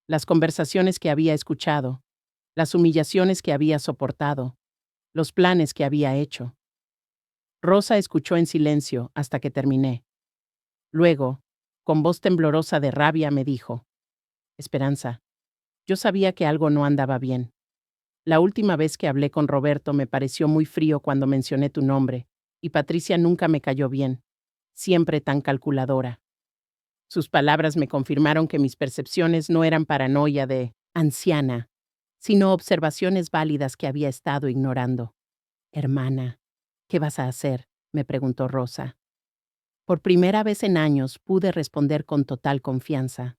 Speaker 1: las conversaciones que había escuchado, las humillaciones que había soportado, los planes que había hecho. Rosa escuchó en silencio hasta que terminé. Luego, con voz temblorosa de rabia, me dijo: Esperanza, yo sabía que algo no andaba bien. La última vez que hablé con Roberto me pareció muy frío cuando mencioné tu nombre, y Patricia nunca me cayó bien, siempre tan calculadora. Sus palabras me confirmaron que mis percepciones no eran paranoia de anciana, sino observaciones válidas que había estado ignorando. Hermana, ¿qué vas a hacer?, me preguntó Rosa. Por primera vez en años pude responder con total confianza.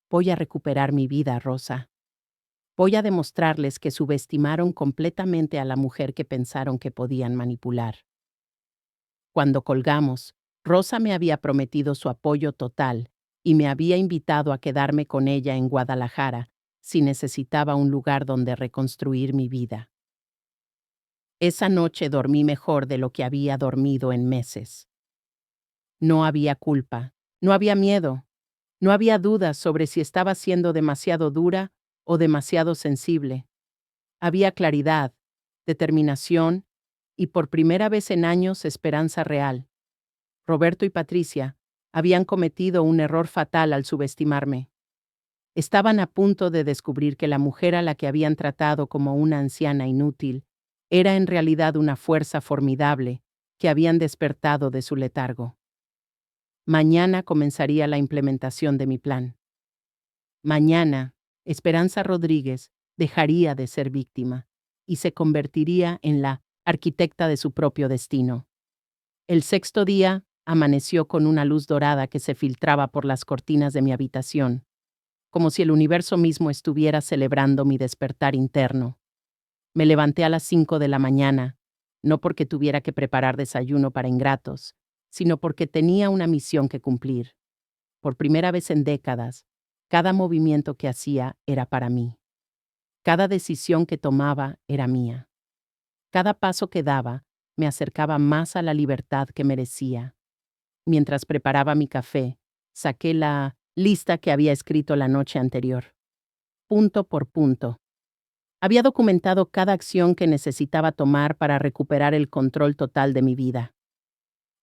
Speaker 1: Voy a recuperar mi vida, Rosa. Voy a demostrarles que subestimaron completamente a la mujer que pensaron que podían manipular. Cuando colgamos, Rosa me había prometido su apoyo total y me había invitado a quedarme con ella en Guadalajara si necesitaba un lugar donde reconstruir mi vida. Esa noche dormí mejor de lo que había dormido en meses. No había culpa, no había miedo, no había dudas sobre si estaba siendo demasiado dura o demasiado sensible. Había claridad, determinación y, por primera vez en años, esperanza real. Roberto y Patricia habían cometido un error fatal al subestimarme. Estaban a punto de descubrir que la mujer a la que habían tratado como una anciana inútil era en realidad una fuerza formidable que habían despertado de su letargo. Mañana comenzaría la implementación de mi plan. Mañana, Esperanza Rodríguez dejaría de ser víctima y se convertiría en la arquitecta de su propio destino. El sexto día amaneció con una luz dorada que se filtraba por las cortinas de mi habitación, como si el universo mismo estuviera celebrando mi despertar interno. Me levanté a las 5 de la mañana, no porque tuviera que preparar desayuno para ingratos, sino porque tenía una misión que cumplir. Por primera vez en décadas, cada movimiento que hacía era para mí. Cada decisión que tomaba era mía. Cada paso que daba me acercaba más a la libertad que merecía. Mientras preparaba mi café, saqué la lista que había escrito la noche anterior. Punto por punto. Había documentado cada acción que necesitaba tomar para recuperar el control total de mi vida.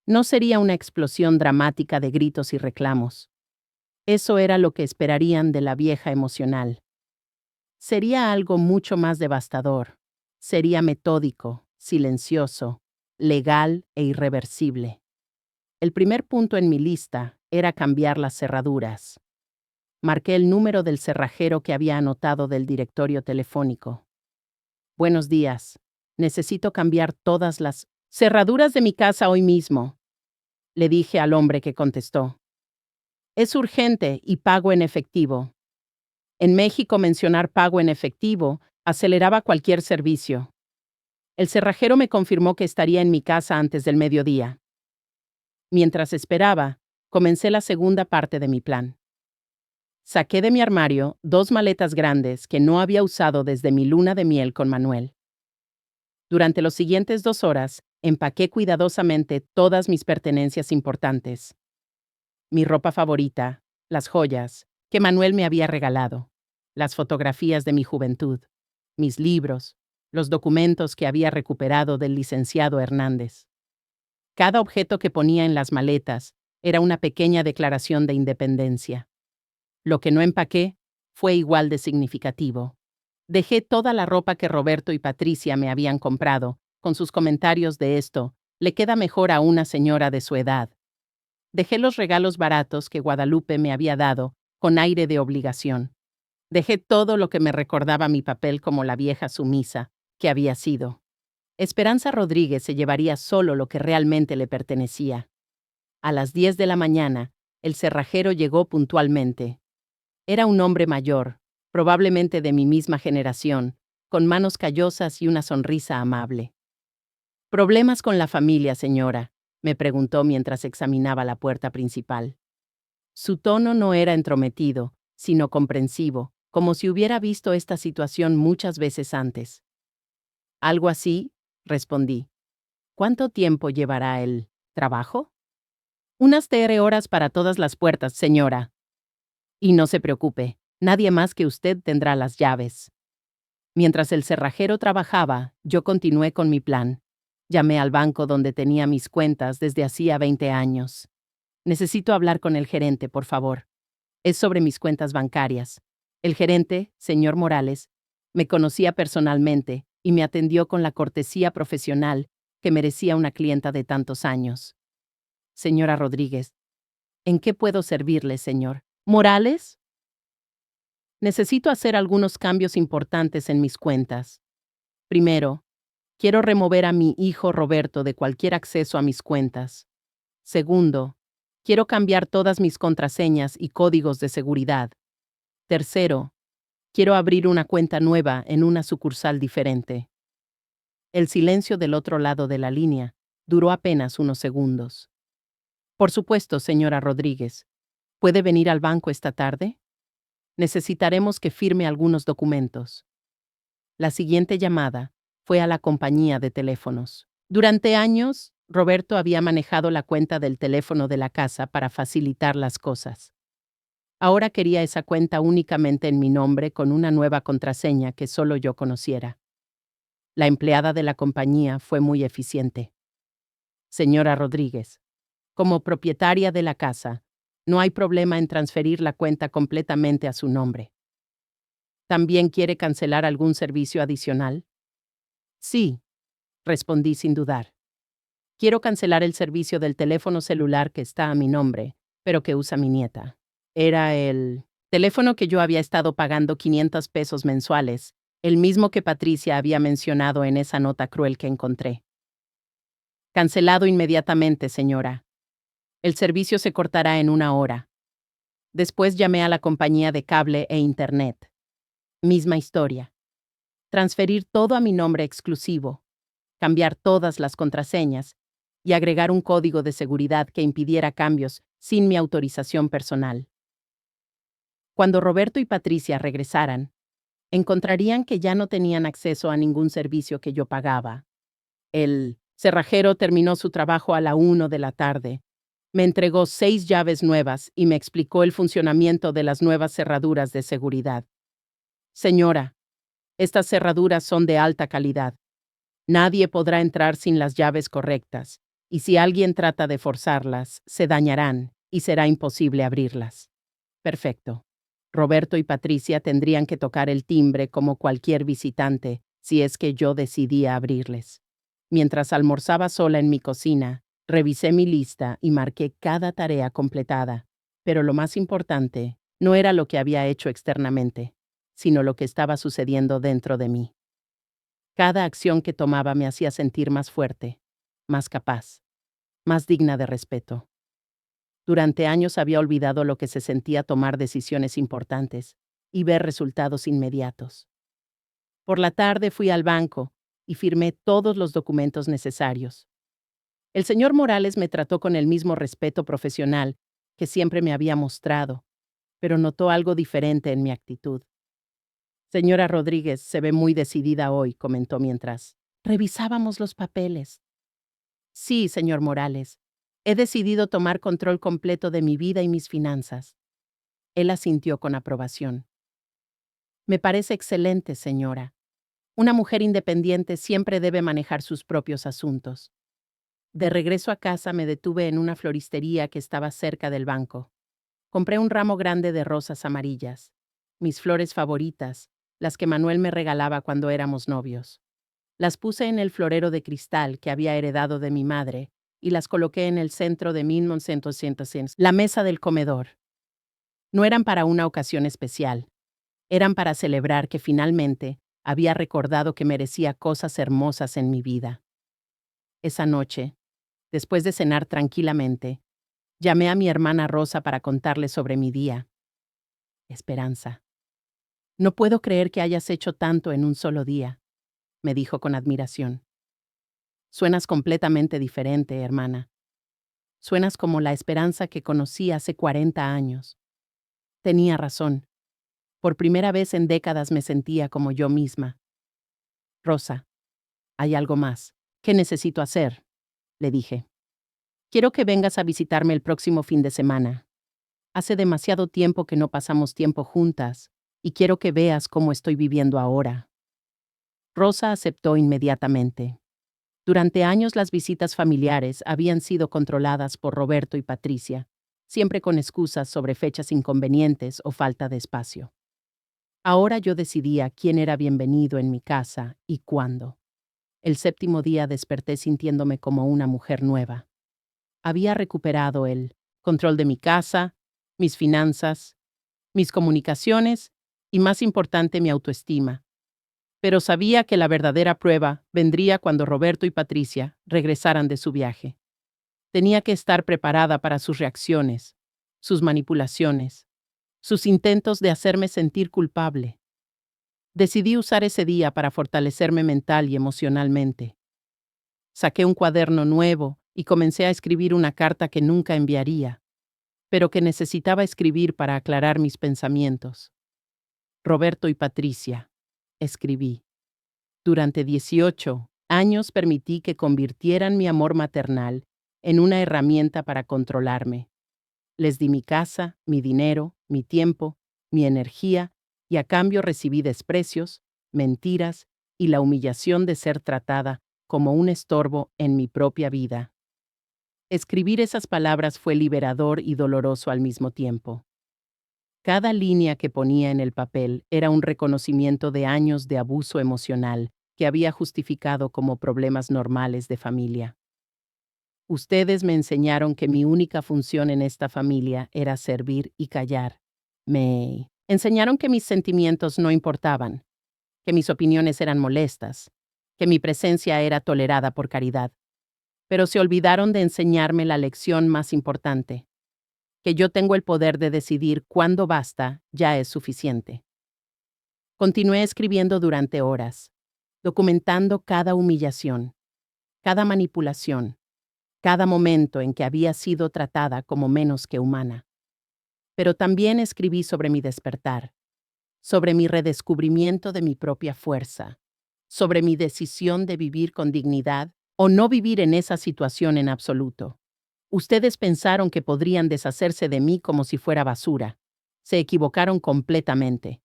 Speaker 1: No sería una explosión dramática de gritos y reclamos. Eso era lo que esperarían de la vieja emocional. Sería algo mucho más devastador. Sería metódico, silencioso, legal e irreversible. El primer punto en mi lista era cambiar las cerraduras. Marqué el número del cerrajero que había anotado del directorio telefónico. Buenos días. Necesito cambiar todas las cerraduras de mi casa hoy mismo, le dije al hombre que contestó. Es urgente y pago en efectivo. En México, mencionar pago en efectivo aceleraba cualquier servicio. El cerrajero me confirmó que estaría en mi casa antes del mediodía. Mientras esperaba, comencé la segunda parte de mi plan. Saqué de mi armario 2 maletas grandes que no había usado desde mi luna de miel con Manuel. Durante las siguientes 2 horas, empaqué cuidadosamente todas mis pertenencias importantes. Mi ropa favorita, las joyas que Manuel me había regalado, las fotografías de mi juventud, mis libros, los documentos que había recuperado del licenciado Hernández. Cada objeto que ponía en las maletas era una pequeña declaración de independencia. Lo que no empaqué fue igual de significativo. Dejé toda la ropa que Roberto y Patricia me habían comprado, con sus comentarios de esto, le queda mejor a una señora de su edad. Dejé los regalos baratos que Guadalupe me había dado, con aire de obligación. Dejé todo lo que me recordaba mi papel como la vieja sumisa que había sido. Esperanza Rodríguez se llevaría solo lo que realmente le pertenecía. A las 10 de la mañana, el cerrajero llegó puntualmente. Era un hombre mayor, probablemente de mi misma generación, con manos callosas y una sonrisa amable. ¿Problemas con la familia, señora?, me preguntó mientras examinaba la puerta principal. Su tono no era entrometido, sino comprensivo, como si hubiera visto esta situación muchas veces antes. Algo así, respondí. ¿Cuánto tiempo llevará el trabajo? Unas 3 horas para todas las puertas, señora. Y no se preocupe, nadie más que usted tendrá las llaves. Mientras el cerrajero trabajaba, yo continué con mi plan. Llamé al banco donde tenía mis cuentas desde hacía 20 años. Necesito hablar con el gerente, por favor. Es sobre mis cuentas bancarias. El gerente, señor Morales, me conocía personalmente y me atendió con la cortesía profesional que merecía una clienta de tantos años. Señora Rodríguez, ¿en qué puedo servirle, señor Morales? Necesito hacer algunos cambios importantes en mis cuentas. Primero, quiero remover a mi hijo Roberto de cualquier acceso a mis cuentas. Segundo, quiero cambiar todas mis contraseñas y códigos de seguridad. Tercero, quiero abrir una cuenta nueva en una sucursal diferente. El silencio del otro lado de la línea duró apenas unos segundos. Por supuesto, señora Rodríguez. ¿Puede venir al banco esta tarde? Necesitaremos que firme algunos documentos. La siguiente llamada fue a la compañía de teléfonos. Durante años, Roberto había manejado la cuenta del teléfono de la casa para facilitar las cosas. Ahora quería esa cuenta únicamente en mi nombre con una nueva contraseña que solo yo conociera. La empleada de la compañía fue muy eficiente. Señora Rodríguez, como propietaria de la casa, no hay problema en transferir la cuenta completamente a su nombre. ¿También quiere cancelar algún servicio adicional? Sí, respondí sin dudar. Quiero cancelar el servicio del teléfono celular que está a mi nombre, pero que usa mi nieta. Era el teléfono que yo había estado pagando 500 pesos mensuales, el mismo que Patricia había mencionado en esa nota cruel que encontré. Cancelado inmediatamente, señora. El servicio se cortará en 1 hora. Después llamé a la compañía de cable e internet. Misma historia. Transferir todo a mi nombre exclusivo, cambiar todas las contraseñas y agregar un código de seguridad que impidiera cambios sin mi autorización personal. Cuando Roberto y Patricia regresaran, encontrarían que ya no tenían acceso a ningún servicio que yo pagaba. El cerrajero terminó su trabajo a la 1 de la tarde. Me entregó 6 llaves nuevas y me explicó el funcionamiento de las nuevas cerraduras de seguridad. Señora, estas cerraduras son de alta calidad. Nadie podrá entrar sin las llaves correctas, y si alguien trata de forzarlas, se dañarán y será imposible abrirlas. Perfecto. Roberto y Patricia tendrían que tocar el timbre como cualquier visitante, si es que yo decidía abrirles. Mientras almorzaba sola en mi cocina, revisé mi lista y marqué cada tarea completada. Pero lo más importante no era lo que había hecho externamente, sino lo que estaba sucediendo dentro de mí. Cada acción que tomaba me hacía sentir más fuerte, más capaz, más digna de respeto. Durante años había olvidado lo que se sentía tomar decisiones importantes y ver resultados inmediatos. Por la tarde fui al banco y firmé todos los documentos necesarios. El señor Morales me trató con el mismo respeto profesional que siempre me había mostrado, pero notó algo diferente en mi actitud. Señora Rodríguez se ve muy decidida hoy, comentó mientras revisábamos los papeles. Sí, señor Morales. He decidido tomar control completo de mi vida y mis finanzas. Él asintió con aprobación. Me parece excelente, señora. Una mujer independiente siempre debe manejar sus propios asuntos. De regreso a casa me detuve en una floristería que estaba cerca del banco. Compré un ramo grande de rosas amarillas, mis flores favoritas, las que Manuel me regalaba cuando éramos novios. Las puse en el florero de cristal que había heredado de mi madre y las coloqué en el centro de 1900, la mesa del comedor. No eran para una ocasión especial, eran para celebrar que finalmente había recordado que merecía cosas hermosas en mi vida. Esa noche, después de cenar tranquilamente, llamé a mi hermana Rosa para contarle sobre mi día. Esperanza. No puedo creer que hayas hecho tanto en un solo día, me dijo con admiración. Suenas completamente diferente, hermana. Suenas como la Esperanza que conocí hace 40 años. Tenía razón. Por primera vez en décadas me sentía como yo misma. Rosa, hay algo más. ¿Qué necesito hacer? Le dije. Quiero que vengas a visitarme el próximo fin de semana. Hace demasiado tiempo que no pasamos tiempo juntas, y quiero que veas cómo estoy viviendo ahora. Rosa aceptó inmediatamente. Durante años las visitas familiares habían sido controladas por Roberto y Patricia, siempre con excusas sobre fechas inconvenientes o falta de espacio. Ahora yo decidía quién era bienvenido en mi casa y cuándo. El séptimo día desperté sintiéndome como una mujer nueva. Había recuperado el control de mi casa, mis finanzas, mis comunicaciones y, más importante, mi autoestima. Pero sabía que la verdadera prueba vendría cuando Roberto y Patricia regresaran de su viaje. Tenía que estar preparada para sus reacciones, sus manipulaciones, sus intentos de hacerme sentir culpable. Decidí usar ese día para fortalecerme mental y emocionalmente. Saqué un cuaderno nuevo y comencé a escribir una carta que nunca enviaría, pero que necesitaba escribir para aclarar mis pensamientos. Roberto y Patricia, escribí. Durante 18 años permití que convirtieran mi amor maternal en una herramienta para controlarme. Les di mi casa, mi dinero, mi tiempo, mi energía, y a cambio recibí desprecios, mentiras y la humillación de ser tratada como un estorbo en mi propia vida. Escribir esas palabras fue liberador y doloroso al mismo tiempo. Cada línea que ponía en el papel era un reconocimiento de años de abuso emocional que había justificado como problemas normales de familia. Ustedes me enseñaron que mi única función en esta familia era servir y callar. Me enseñaron que mis sentimientos no importaban, que mis opiniones eran molestas, que mi presencia era tolerada por caridad. Pero se olvidaron de enseñarme la lección más importante, que yo tengo el poder de decidir cuándo basta, ya es suficiente. Continué escribiendo durante horas, documentando cada humillación, cada manipulación, cada momento en que había sido tratada como menos que humana. Pero también escribí sobre mi despertar, sobre mi redescubrimiento de mi propia fuerza, sobre mi decisión de vivir con dignidad o no vivir en esa situación en absoluto. Ustedes pensaron que podrían deshacerse de mí como si fuera basura. Se equivocaron completamente.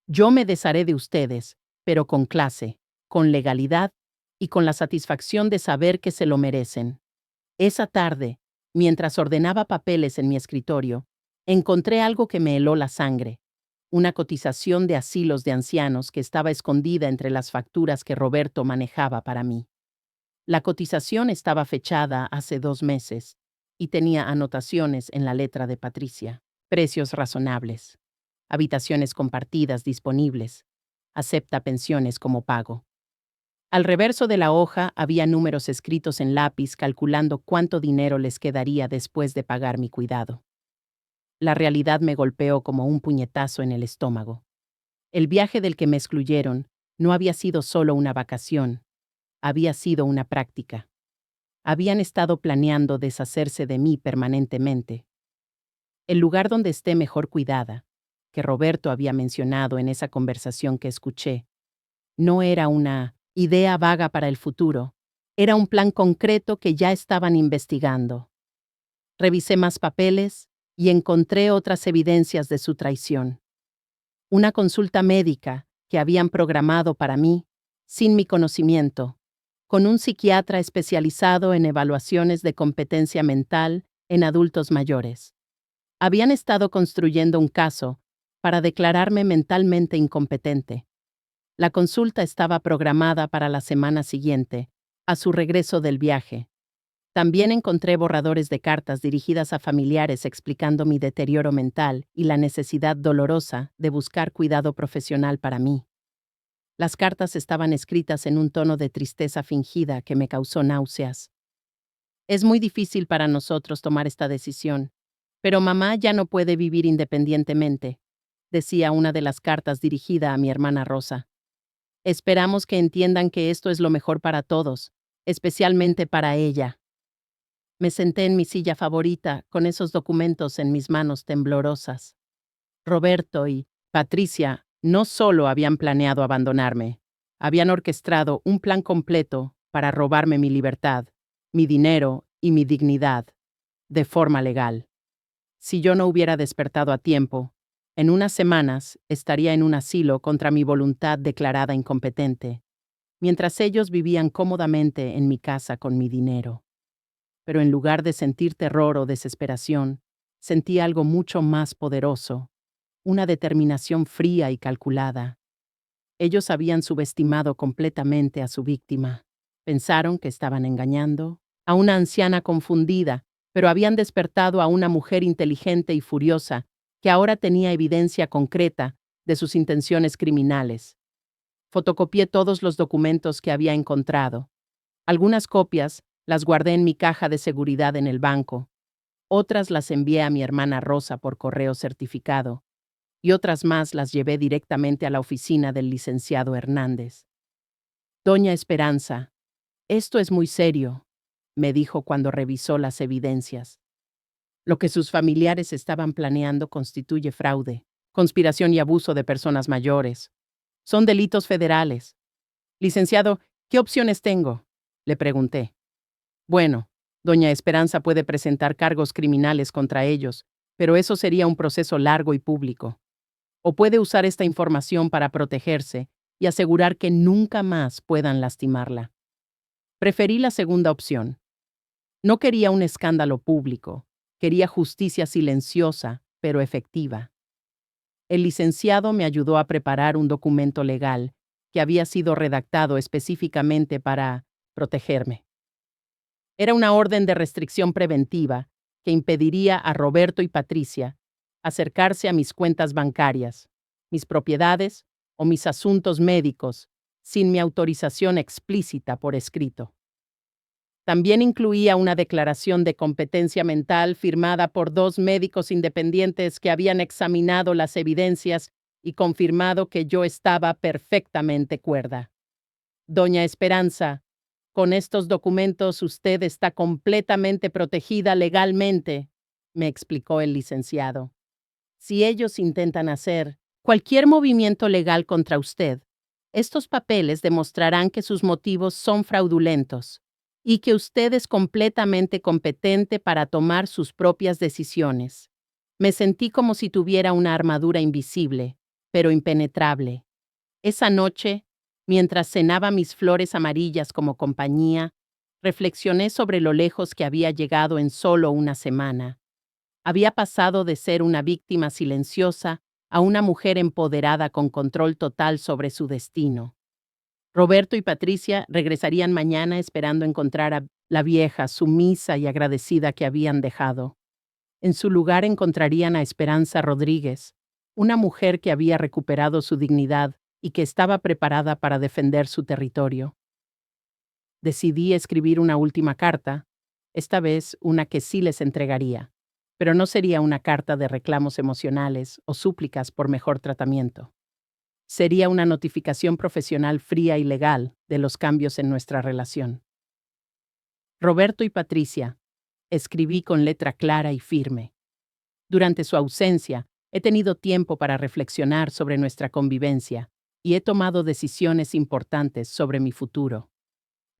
Speaker 1: Yo me desharé de ustedes, pero con clase, con legalidad y con la satisfacción de saber que se lo merecen. Esa tarde, mientras ordenaba papeles en mi escritorio, encontré algo que me heló la sangre. Una cotización de asilos de ancianos que estaba escondida entre las facturas que Roberto manejaba para mí. La cotización estaba fechada hace 2 meses y tenía anotaciones en la letra de Patricia. Precios razonables. Habitaciones compartidas disponibles. Acepta pensiones como pago. Al reverso de la hoja había números escritos en lápiz calculando cuánto dinero les quedaría después de pagar mi cuidado. La realidad me golpeó como un puñetazo en el estómago. El viaje del que me excluyeron no había sido solo una vacación, había sido una práctica. Habían estado planeando deshacerse de mí permanentemente. El lugar donde esté mejor cuidada, que Roberto había mencionado en esa conversación que escuché, no era una idea vaga para el futuro, era un plan concreto que ya estaban investigando. Revisé más papeles y encontré otras evidencias de su traición. Una consulta médica que habían programado para mí, sin mi conocimiento, con un psiquiatra especializado en evaluaciones de competencia mental en adultos mayores. Habían estado construyendo un caso para declararme mentalmente incompetente. La consulta estaba programada para la semana siguiente, a su regreso del viaje. También encontré borradores de cartas dirigidas a familiares explicando mi deterioro mental y la necesidad dolorosa de buscar cuidado profesional para mí. Las cartas estaban escritas en un tono de tristeza fingida que me causó náuseas. Es muy difícil para nosotros tomar esta decisión, pero mamá ya no puede vivir independientemente, decía una de las cartas dirigida a mi hermana Rosa. Esperamos que entiendan que esto es lo mejor para todos, especialmente para ella. Me senté en mi silla favorita, con esos documentos en mis manos temblorosas. Roberto y Patricia no solo habían planeado abandonarme, habían orquestado un plan completo para robarme mi libertad, mi dinero y mi dignidad, de forma legal. Si yo no hubiera despertado a tiempo, en unas semanas estaría en un asilo contra mi voluntad declarada incompetente, mientras ellos vivían cómodamente en mi casa con mi dinero. Pero en lugar de sentir terror o desesperación, sentí algo mucho más poderoso, una determinación fría y calculada. Ellos habían subestimado completamente a su víctima. Pensaron que estaban engañando a una anciana confundida, pero habían despertado a una mujer inteligente y furiosa que ahora tenía evidencia concreta de sus intenciones criminales. Fotocopié todos los documentos que había encontrado. Algunas copias las guardé en mi caja de seguridad en el banco. Otras las envié a mi hermana Rosa por correo certificado. Y otras más las llevé directamente a la oficina del licenciado Hernández. Doña Esperanza, esto es muy serio, me dijo cuando revisó las evidencias. Lo que sus familiares estaban planeando constituye fraude, conspiración y abuso de personas mayores. Son delitos federales. Licenciado, ¿qué opciones tengo?, le pregunté. Bueno, doña Esperanza puede presentar cargos criminales contra ellos, pero eso sería un proceso largo y público. O puede usar esta información para protegerse y asegurar que nunca más puedan lastimarla. Preferí la segunda opción. No quería un escándalo público, quería justicia silenciosa, pero efectiva. El licenciado me ayudó a preparar un documento legal que había sido redactado específicamente para protegerme. Era una orden de restricción preventiva que impediría a Roberto y Patricia acercarse a mis cuentas bancarias, mis propiedades o mis asuntos médicos sin mi autorización explícita por escrito. También incluía una declaración de competencia mental firmada por 2 médicos independientes que habían examinado las evidencias y confirmado que yo estaba perfectamente cuerda. Doña Esperanza, con estos documentos usted está completamente protegida legalmente, me explicó el licenciado. Si ellos intentan hacer cualquier movimiento legal contra usted, estos papeles demostrarán que sus motivos son fraudulentos y que usted es completamente competente para tomar sus propias decisiones. Me sentí como si tuviera una armadura invisible, pero impenetrable. Esa noche, mientras cenaba mis flores amarillas como compañía, reflexioné sobre lo lejos que había llegado en solo una semana. Había pasado de ser una víctima silenciosa a una mujer empoderada con control total sobre su destino. Roberto y Patricia regresarían mañana esperando encontrar a la vieja, sumisa y agradecida que habían dejado. En su lugar encontrarían a Esperanza Rodríguez, una mujer que había recuperado su dignidad y que estaba preparada para defender su territorio. Decidí escribir una última carta, esta vez una que sí les entregaría, pero no sería una carta de reclamos emocionales o súplicas por mejor tratamiento. Sería una notificación profesional fría y legal de los cambios en nuestra relación. Roberto y Patricia, escribí con letra clara y firme. Durante su ausencia, he tenido tiempo para reflexionar sobre nuestra convivencia y he tomado decisiones importantes sobre mi futuro.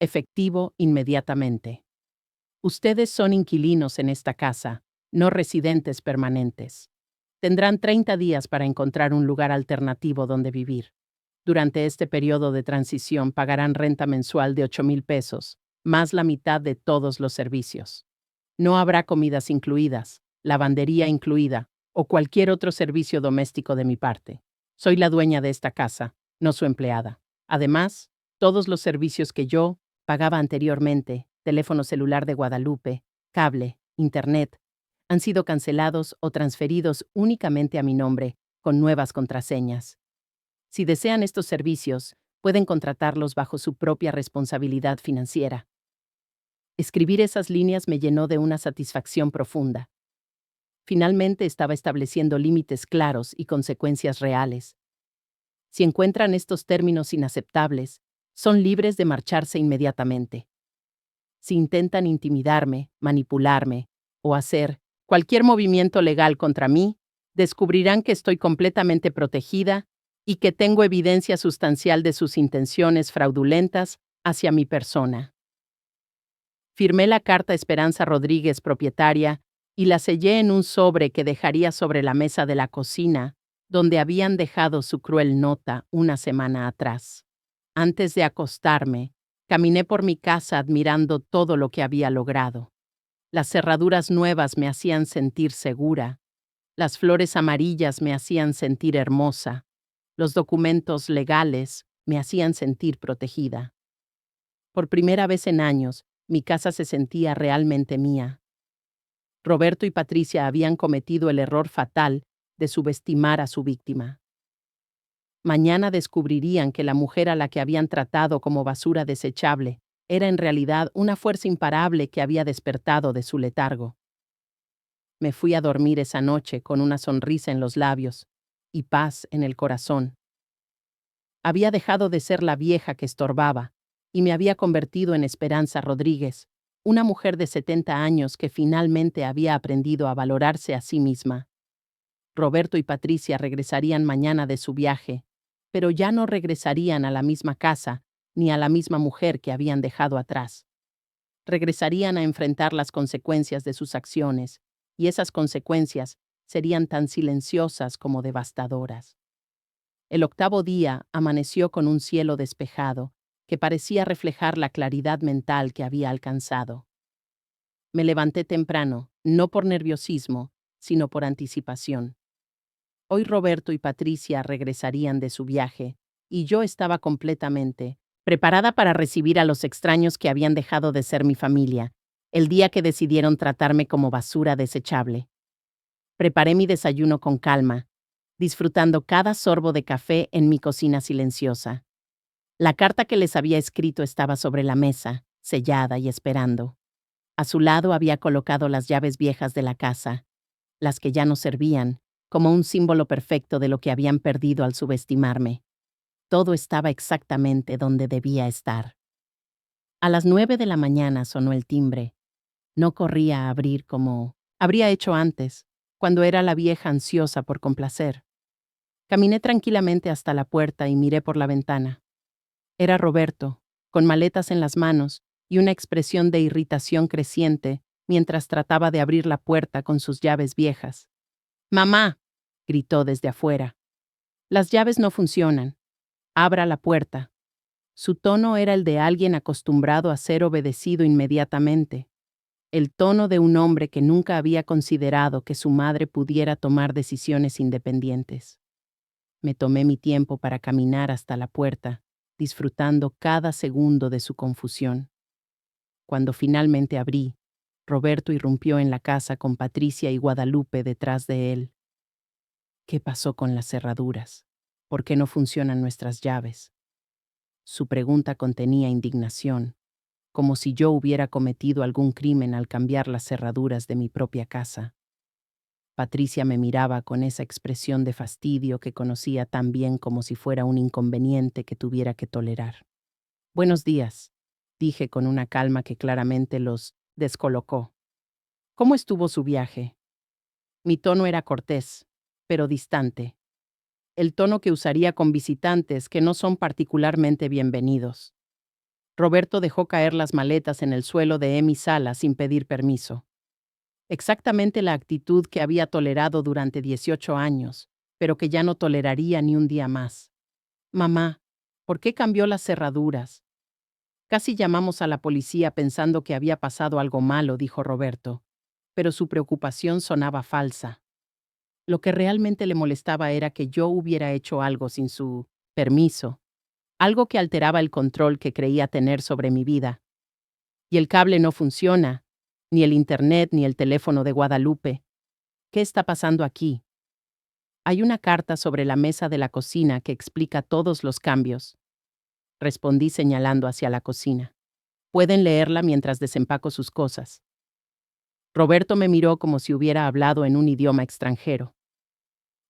Speaker 1: Efectivo inmediatamente. Ustedes son inquilinos en esta casa, no residentes permanentes. Tendrán 30 días para encontrar un lugar alternativo donde vivir. Durante este periodo de transición pagarán renta mensual de 8,000 pesos, más la mitad de todos los servicios. No habrá comidas incluidas, lavandería incluida o cualquier otro servicio doméstico de mi parte. Soy la dueña de esta casa no su empleada. Además, todos los servicios que yo pagaba anteriormente, teléfono celular de Guadalupe, cable, internet, han sido cancelados o transferidos únicamente a mi nombre, con nuevas contraseñas. Si desean estos servicios, pueden contratarlos bajo su propia responsabilidad financiera. Escribir esas líneas me llenó de una satisfacción profunda. Finalmente estaba estableciendo límites claros y consecuencias reales. Si encuentran estos términos inaceptables, son libres de marcharse inmediatamente. Si intentan intimidarme, manipularme o hacer cualquier movimiento legal contra mí, descubrirán que estoy completamente protegida y que tengo evidencia sustancial de sus intenciones fraudulentas hacia mi persona. Firmé la carta a Esperanza Rodríguez, propietaria, y la sellé en un sobre que dejaría sobre la mesa de la cocina, donde habían dejado su cruel nota una semana atrás. Antes de acostarme, caminé por mi casa admirando todo lo que había logrado. Las cerraduras nuevas me hacían sentir segura. Las flores amarillas me hacían sentir hermosa. Los documentos legales me hacían sentir protegida. Por primera vez en años, mi casa se sentía realmente mía. Roberto y Patricia habían cometido el error fatal de subestimar a su víctima. Mañana descubrirían que la mujer a la que habían tratado como basura desechable era en realidad una fuerza imparable que había despertado de su letargo. Me fui a dormir esa noche con una sonrisa en los labios y paz en el corazón. Había dejado de ser la vieja que estorbaba y me había convertido en Esperanza Rodríguez, una mujer de 70 años que finalmente había aprendido a valorarse a sí misma. Roberto y Patricia regresarían mañana de su viaje, pero ya no regresarían a la misma casa ni a la misma mujer que habían dejado atrás. Regresarían a enfrentar las consecuencias de sus acciones, y esas consecuencias serían tan silenciosas como devastadoras. El octavo día amaneció con un cielo despejado, que parecía reflejar la claridad mental que había alcanzado. Me levanté temprano, no por nerviosismo, sino por anticipación. Hoy Roberto y Patricia regresarían de su viaje, y yo estaba completamente preparada para recibir a los extraños que habían dejado de ser mi familia, el día que decidieron tratarme como basura desechable. Preparé mi desayuno con calma, disfrutando cada sorbo de café en mi cocina silenciosa. La carta que les había escrito estaba sobre la mesa, sellada y esperando. A su lado había colocado las llaves viejas de la casa, las que ya no servían, como un símbolo perfecto de lo que habían perdido al subestimarme. Todo estaba exactamente donde debía estar. A las 9 de la mañana sonó el timbre. No corría a abrir como habría hecho antes, cuando era la vieja ansiosa por complacer. Caminé tranquilamente hasta la puerta y miré por la ventana. Era Roberto, con maletas en las manos y una expresión de irritación creciente mientras trataba de abrir la puerta con sus llaves viejas. «¡Mamá!», gritó desde afuera. «Las llaves no funcionan. Abra la puerta». Su tono era el de alguien acostumbrado a ser obedecido inmediatamente. El tono de un hombre que nunca había considerado que su madre pudiera tomar decisiones independientes. Me tomé mi tiempo para caminar hasta la puerta, disfrutando cada segundo de su confusión. Cuando finalmente abrí, Roberto irrumpió en la casa con Patricia y Guadalupe detrás de él. ¿Qué pasó con las cerraduras? ¿Por qué no funcionan nuestras llaves? Su pregunta contenía indignación, como si yo hubiera cometido algún crimen al cambiar las cerraduras de mi propia casa. Patricia me miraba con esa expresión de fastidio que conocía tan bien como si fuera un inconveniente que tuviera que tolerar. «Buenos días», dije con una calma que claramente los descolocó. «¿Cómo estuvo su viaje?». Mi tono era cortés, pero distante. El tono que usaría con visitantes que no son particularmente bienvenidos. Roberto dejó caer las maletas en el suelo de mi sala sin pedir permiso. Exactamente la actitud que había tolerado durante 18 años, pero que ya no toleraría ni un día más. «Mamá, ¿por qué cambió las cerraduras?». «Casi llamamos a la policía pensando que había pasado algo malo», dijo Roberto, pero su preocupación sonaba falsa. Lo que realmente le molestaba era que yo hubiera hecho algo sin su permiso, algo que alteraba el control que creía tener sobre mi vida. Y el cable no funciona, ni el internet ni el teléfono de Guadalupe. ¿Qué está pasando aquí? Hay una carta sobre la mesa de la cocina que explica todos los cambios. Respondí señalando hacia la cocina. Pueden leerla mientras desempaco sus cosas. Roberto me miró como si hubiera hablado en un idioma extranjero.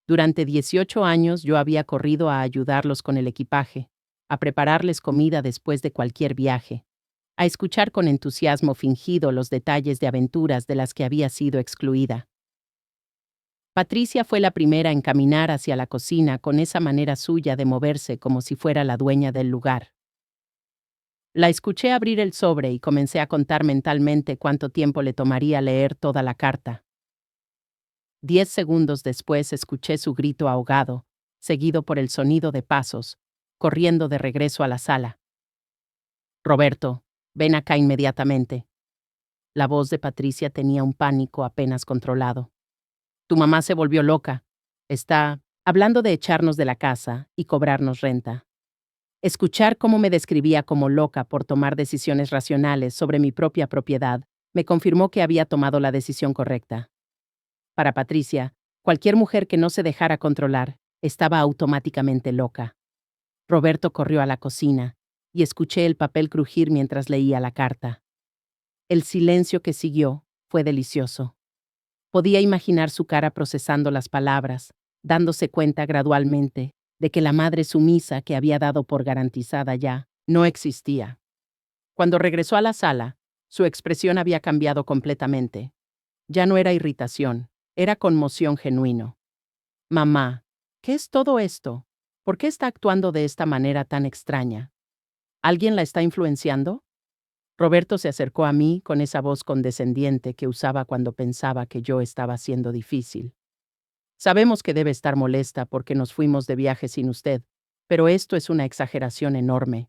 Speaker 1: Durante 18 años yo había corrido a ayudarlos con el equipaje, a prepararles comida después de cualquier viaje, a escuchar con entusiasmo fingido los detalles de aventuras de las que había sido excluida. Patricia fue la primera en caminar hacia la cocina con esa manera suya de moverse como si fuera la dueña del lugar. La escuché abrir el sobre y comencé a contar mentalmente cuánto tiempo le tomaría leer toda la carta. 10 segundos después escuché su grito ahogado, seguido por el sonido de pasos, corriendo de regreso a la sala. Roberto, ven acá inmediatamente. La voz de Patricia tenía un pánico apenas controlado. Tu mamá se volvió loca. Está hablando de echarnos de la casa y cobrarnos renta. Escuchar cómo me describía como loca por tomar decisiones racionales sobre mi propia propiedad me confirmó que había tomado la decisión correcta. Para Patricia, cualquier mujer que no se dejara controlar estaba automáticamente loca. Roberto corrió a la cocina y escuché el papel crujir mientras leía la carta. El silencio que siguió fue delicioso. Podía imaginar su cara procesando las palabras, dándose cuenta gradualmente de que la madre sumisa que había dado por garantizada ya no existía. Cuando regresó a la sala, su expresión había cambiado completamente. Ya no era irritación, era conmoción genuino. Mamá, ¿qué es todo esto? ¿Por qué está actuando de esta manera tan extraña? ¿Alguien la está influenciando? Roberto se acercó a mí con esa voz condescendiente que usaba cuando pensaba que yo estaba siendo difícil. Sabemos que debe estar molesta porque nos fuimos de viaje sin usted, pero esto es una exageración enorme.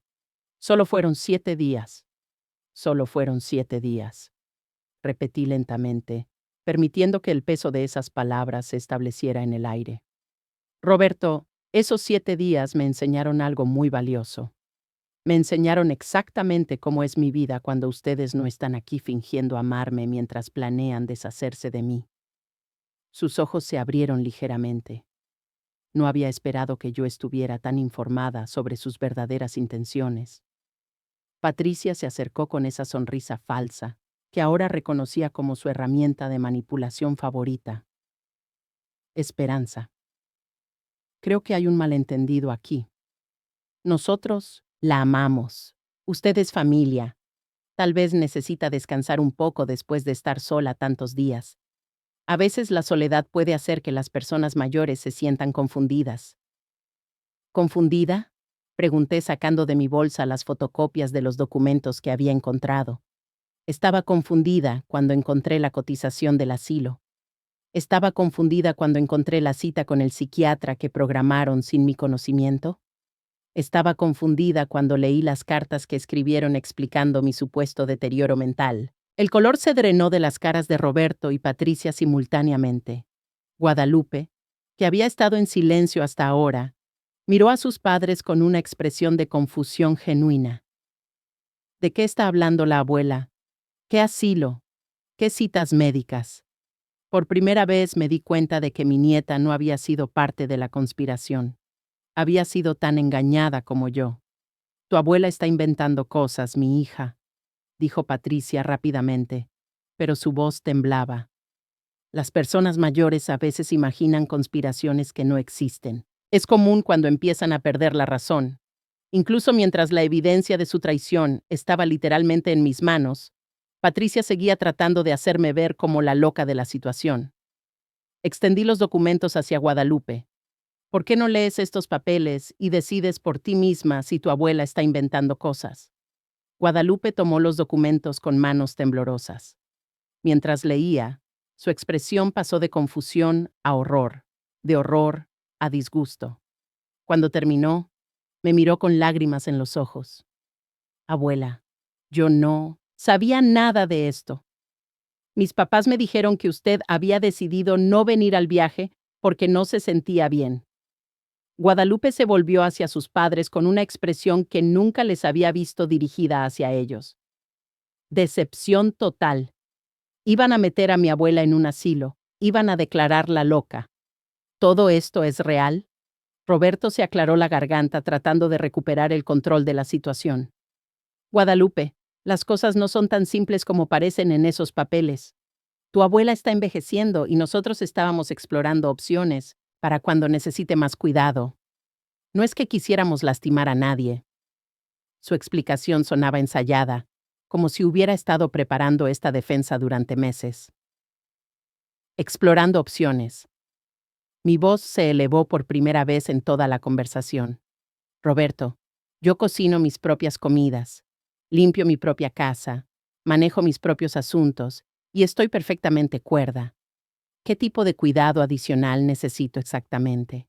Speaker 1: Solo fueron 7 días. Solo fueron 7 días. Repetí lentamente, permitiendo que el peso de esas palabras se estableciera en el aire. Roberto, esos 7 días me enseñaron algo muy valioso. Me enseñaron exactamente cómo es mi vida cuando ustedes no están aquí fingiendo amarme mientras planean deshacerse de mí. Sus ojos se abrieron ligeramente. No había esperado que yo estuviera tan informada sobre sus verdaderas intenciones. Patricia se acercó con esa sonrisa falsa, que ahora reconocía como su herramienta de manipulación favorita. Esperanza. Creo que hay un malentendido aquí. Nosotros la amamos. Usted es familia. Tal vez necesita descansar un poco después de estar sola tantos días. A veces la soledad puede hacer que las personas mayores se sientan confundidas. ¿Confundida? Pregunté sacando de mi bolsa las fotocopias de los documentos que había encontrado. Estaba confundida cuando encontré la cotización del asilo. Estaba confundida cuando encontré la cita con el psiquiatra que programaron sin mi conocimiento. Estaba confundida cuando leí las cartas que escribieron explicando mi supuesto deterioro mental. El color se drenó de las caras de Roberto y Patricia simultáneamente. Guadalupe, que había estado en silencio hasta ahora, miró a sus padres con una expresión de confusión genuina. ¿De qué está hablando la abuela? ¿Qué asilo? ¿Qué citas médicas? Por primera vez me di cuenta de que mi nieta no había sido parte de la conspiración. Había sido tan engañada como yo. Tu abuela está inventando cosas, mi hija, dijo Patricia rápidamente, pero su voz temblaba. Las personas mayores a veces imaginan conspiraciones que no existen. Es común cuando empiezan a perder la razón. Incluso mientras la evidencia de su traición estaba literalmente en mis manos, Patricia seguía tratando de hacerme ver como la loca de la situación. Extendí los documentos hacia Guadalupe. ¿Por qué no lees estos papeles y decides por ti misma si tu abuela está inventando cosas? Guadalupe tomó los documentos con manos temblorosas. Mientras leía, su expresión pasó de confusión a horror, de horror a disgusto. Cuando terminó, me miró con lágrimas en los ojos. Abuela, yo no sabía nada de esto. Mis papás me dijeron que usted había decidido no venir al viaje porque no se sentía bien. Guadalupe se volvió hacia sus padres con una expresión que nunca les había visto dirigida hacia ellos. Decepción total. Iban a meter a mi abuela en un asilo, iban a declararla loca. ¿Todo esto es real? Roberto se aclaró la garganta tratando de recuperar el control de la situación. Guadalupe, las cosas no son tan simples como parecen en esos papeles. Tu abuela está envejeciendo y nosotros estábamos explorando opciones para cuando necesite más cuidado. No es que quisiéramos lastimar a nadie. Su explicación sonaba ensayada, como si hubiera estado preparando esta defensa durante meses. Explorando opciones. Mi voz se elevó por primera vez en toda la conversación. Roberto, yo cocino mis propias comidas, limpio mi propia casa, manejo mis propios asuntos y estoy perfectamente cuerda. ¿Qué tipo de cuidado adicional necesito exactamente?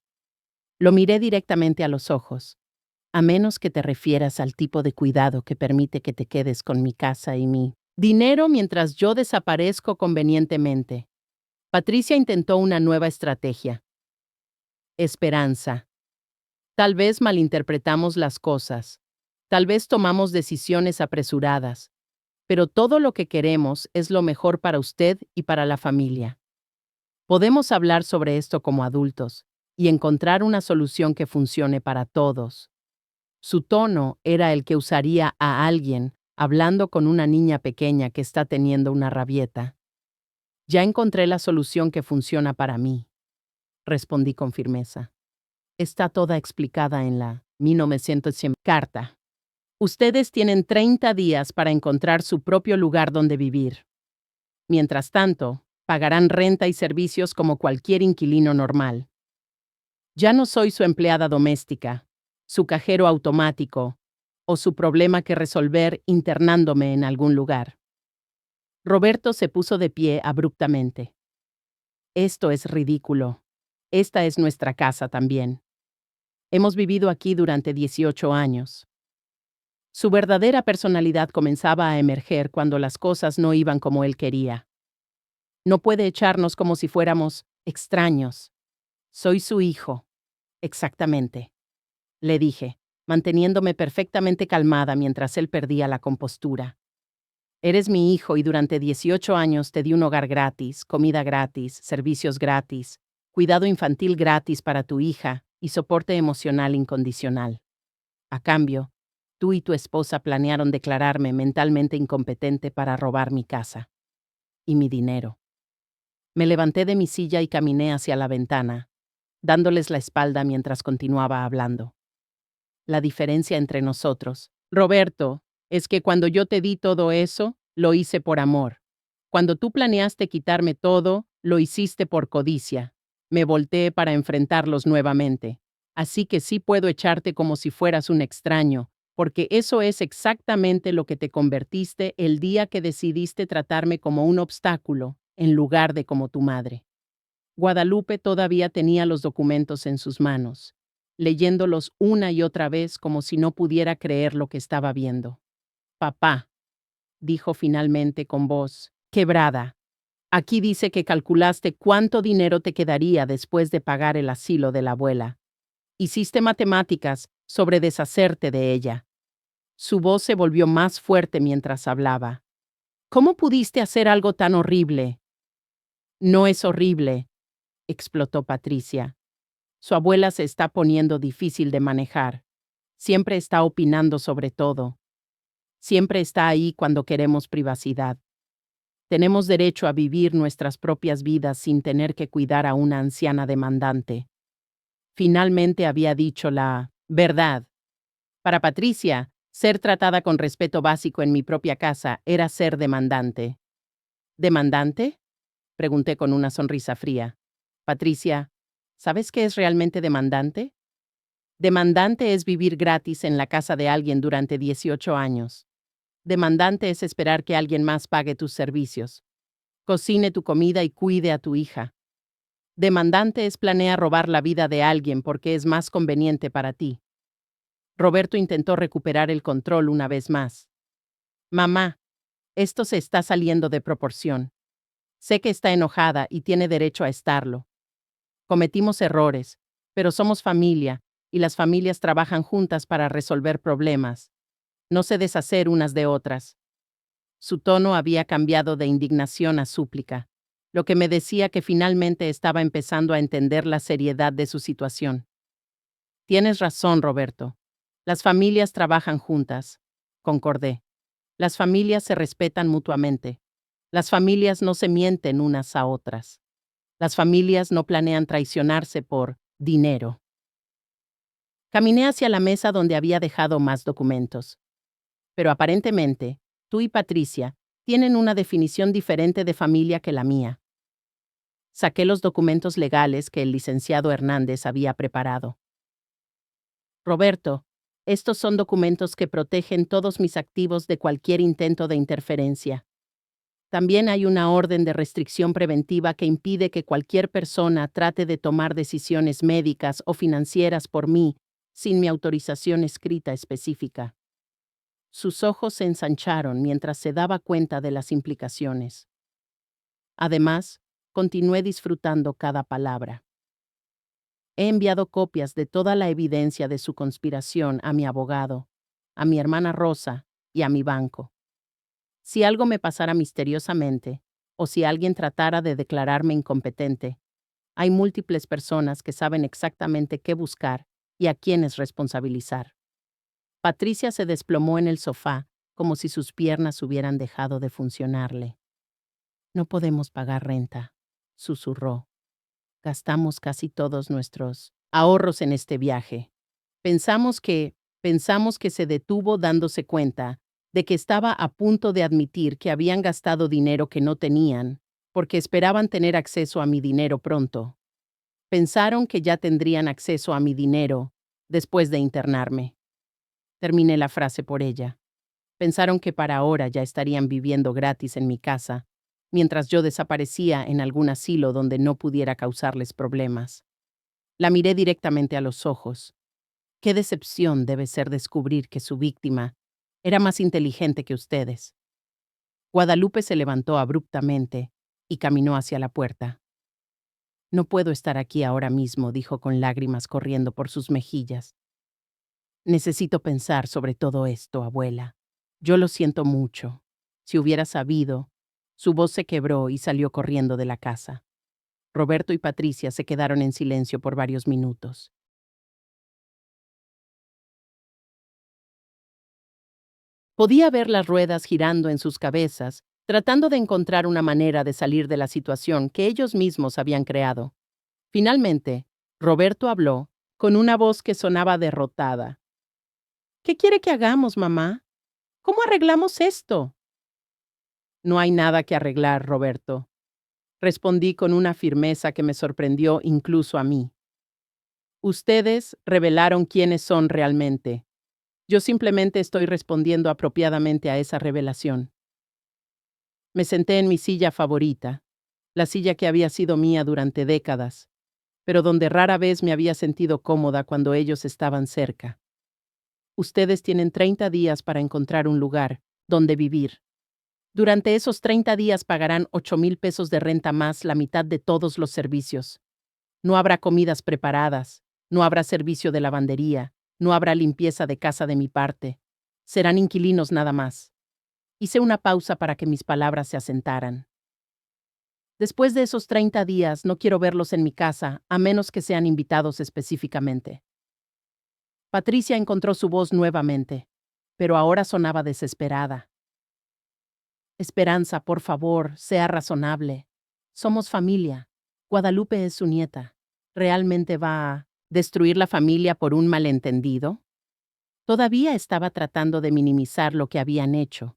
Speaker 1: Lo miré directamente a los ojos. A menos que te refieras al tipo de cuidado que permite que te quedes con mi casa y mi dinero mientras yo desaparezco convenientemente. Patricia intentó una nueva estrategia. Esperanza. Tal vez malinterpretamos las cosas. Tal vez tomamos decisiones apresuradas. Pero todo lo que queremos es lo mejor para usted y para la familia. Podemos hablar sobre esto como adultos y encontrar una solución que funcione para todos. Su tono era el que usaría a alguien hablando con una niña pequeña que está teniendo una rabieta. Ya encontré la solución que funciona para mí, respondí con firmeza. Está toda explicada en la 1900 carta. Ustedes tienen 30 días para encontrar su propio lugar donde vivir. Mientras tanto, pagarán renta y servicios como cualquier inquilino normal. Ya no soy su empleada doméstica, su cajero automático o su problema que resolver internándome en algún lugar. Roberto se puso de pie abruptamente. Esto es ridículo. Esta es nuestra casa también. Hemos vivido aquí durante 18 años. Su verdadera personalidad comenzaba a emerger cuando las cosas no iban como él quería. No puede echarnos como si fuéramos extraños. Soy su hijo. Exactamente. Le dije, manteniéndome perfectamente calmada mientras él perdía la compostura. Eres mi hijo y durante 18 años te di un hogar gratis, comida gratis, servicios gratis, cuidado infantil gratis para tu hija y soporte emocional incondicional. A cambio, tú y tu esposa planearon declararme mentalmente incompetente para robar mi casa. Y mi dinero. Me levanté de mi silla y caminé hacia la ventana, dándoles la espalda mientras continuaba hablando. La diferencia entre nosotros, Roberto, es que cuando yo te di todo eso, lo hice por amor. Cuando tú planeaste quitarme todo, lo hiciste por codicia. Me volteé para enfrentarlos nuevamente. Así que sí puedo echarte como si fueras un extraño, porque eso es exactamente lo que te convertiste el día que decidiste tratarme como un obstáculo, en lugar de como tu madre. Guadalupe todavía tenía los documentos en sus manos, leyéndolos una y otra vez como si no pudiera creer lo que estaba viendo. Papá, dijo finalmente con voz quebrada, aquí dice que calculaste cuánto dinero te quedaría después de pagar el asilo de la abuela. Hiciste matemáticas sobre deshacerte de ella. Su voz se volvió más fuerte mientras hablaba. ¿Cómo pudiste hacer algo tan horrible? No es horrible, explotó Patricia. Su abuela se está poniendo difícil de manejar. Siempre está opinando sobre todo. Siempre está ahí cuando queremos privacidad. Tenemos derecho a vivir nuestras propias vidas sin tener que cuidar a una anciana demandante. Finalmente había dicho la verdad. Para Patricia, ser tratada con respeto básico en mi propia casa era ser demandante. ¿Demandante? Pregunté con una sonrisa fría. Patricia, ¿sabes qué es realmente demandante? Demandante es vivir gratis en la casa de alguien durante 18 años. Demandante es esperar que alguien más pague tus servicios, cocine tu comida y cuide a tu hija. Demandante es planear robar la vida de alguien porque es más conveniente para ti. Roberto intentó recuperar el control una vez más. Mamá, esto se está saliendo de proporción. Sé que está enojada y tiene derecho a estarlo. Cometimos errores, Pero somos familia, y las familias trabajan juntas para resolver problemas, no se deshacer unas de otras. Su tono había cambiado de indignación a súplica, lo que me decía que finalmente estaba empezando a entender la seriedad de su situación. Tienes razón, Roberto. Las familias trabajan juntas, concordé. Las familias se respetan mutuamente. Las familias no se mienten unas a otras. Las familias no planean traicionarse por dinero. Caminé hacia la mesa donde había dejado más documentos. Pero aparentemente, tú y Patricia tienen una definición diferente de familia que la mía. Saqué los documentos legales que el licenciado Hernández había preparado. Roberto, estos son documentos que protegen todos mis activos de cualquier intento de interferencia. También hay una orden de restricción preventiva que impide que cualquier persona trate de tomar decisiones médicas o financieras por mí sin mi autorización escrita específica. Sus ojos se ensancharon mientras se daba cuenta de las implicaciones. Además, continué disfrutando cada palabra. He enviado copias de toda la evidencia de su conspiración a mi abogado, a mi hermana Rosa y a mi banco. Si algo me pasara misteriosamente, o si alguien tratara de declararme incompetente, hay múltiples personas que saben exactamente qué buscar y a quiénes responsabilizar. Patricia se desplomó en el sofá como si sus piernas hubieran dejado de funcionarle. No podemos pagar renta, susurró. Gastamos casi todos nuestros ahorros en este viaje. Pensamos que se detuvo dándose cuenta de que estaba a punto de admitir que habían gastado dinero que no tenían, porque esperaban tener acceso a mi dinero pronto. Pensaron que ya tendrían acceso a mi dinero después de internarme. Terminé la frase por ella. Pensaron que para ahora ya estarían viviendo gratis en mi casa, mientras yo desaparecía en algún asilo donde no pudiera causarles problemas. La miré directamente a los ojos. Qué decepción debe ser descubrir que su víctima era más inteligente que ustedes. Guadalupe se levantó abruptamente y caminó hacia la puerta. No puedo estar aquí ahora mismo, dijo con lágrimas corriendo por sus mejillas. Necesito pensar sobre todo esto, abuela. Yo lo siento mucho. Si hubiera sabido. Su voz se quebró y salió corriendo de la casa. Roberto y Patricia se quedaron en silencio por varios minutos. Podía ver las ruedas girando en sus cabezas, tratando de encontrar una manera de salir de la situación que ellos mismos habían creado. Finalmente, Roberto habló, con una voz que sonaba derrotada. ¿Qué quiere que hagamos, mamá? ¿Cómo arreglamos esto? No hay nada que arreglar, Roberto. Respondí con una firmeza que me sorprendió incluso a mí. Ustedes revelaron quiénes son realmente. Yo simplemente estoy respondiendo apropiadamente a esa revelación. Me senté en mi silla favorita, la silla que había sido mía durante décadas, pero donde rara vez me había sentido cómoda cuando ellos estaban cerca. Ustedes tienen 30 días para encontrar un lugar donde vivir. Durante esos 30 días pagarán 8,000 pesos de renta más la mitad de todos los servicios. No habrá comidas preparadas, no habrá servicio de lavandería, no habrá limpieza de casa de mi parte. Serán inquilinos nada más. Hice una pausa para que mis palabras se asentaran. Después de esos 30 días no quiero verlos en mi casa, a menos que sean invitados específicamente. Patricia encontró su voz nuevamente, pero ahora sonaba desesperada. Esperanza, por favor, sea razonable. Somos familia. Guadalupe es su nieta. ¿Realmente va a destruir la familia por un malentendido? Todavía estaba tratando de minimizar lo que habían hecho,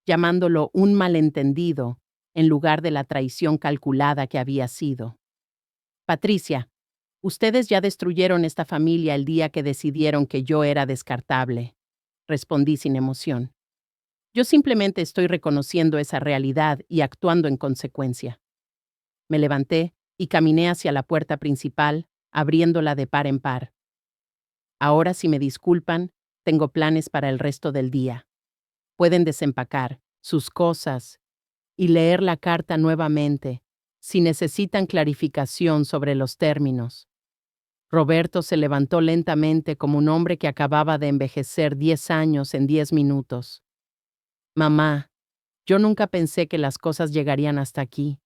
Speaker 1: llamándolo un malentendido en lugar de la traición calculada que había sido. Patricia, ustedes ya destruyeron esta familia el día que decidieron que yo era descartable, respondí sin emoción. Yo simplemente estoy reconociendo esa realidad y actuando en consecuencia. Me levanté y caminé hacia la puerta principal, abriéndola de par en par. Ahora, si me disculpan, tengo planes para el resto del día. Pueden desempacar sus cosas y leer la carta nuevamente si necesitan clarificación sobre los términos. Roberto se levantó lentamente como un hombre que acababa de envejecer 10 años en 10 minutos. Mamá, yo nunca pensé que las cosas llegarían hasta aquí.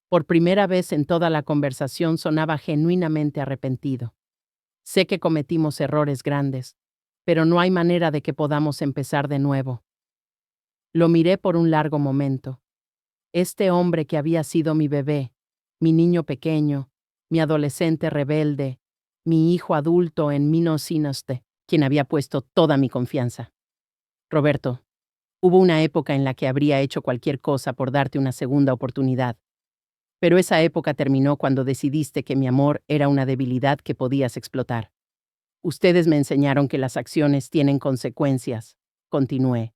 Speaker 1: Por primera vez en toda la conversación sonaba genuinamente arrepentido. Sé que cometimos errores grandes, pero no hay manera de que podamos empezar de nuevo. Lo miré por un largo momento. Este hombre que había sido mi bebé, mi niño pequeño, mi adolescente rebelde, mi hijo adulto en Minosinaste, quien había puesto toda mi confianza. Roberto, hubo una época en la que habría hecho cualquier cosa por darte una segunda oportunidad. Pero esa época terminó cuando decidiste que mi amor era una debilidad que podías explotar. Ustedes me enseñaron que las acciones tienen consecuencias, continué.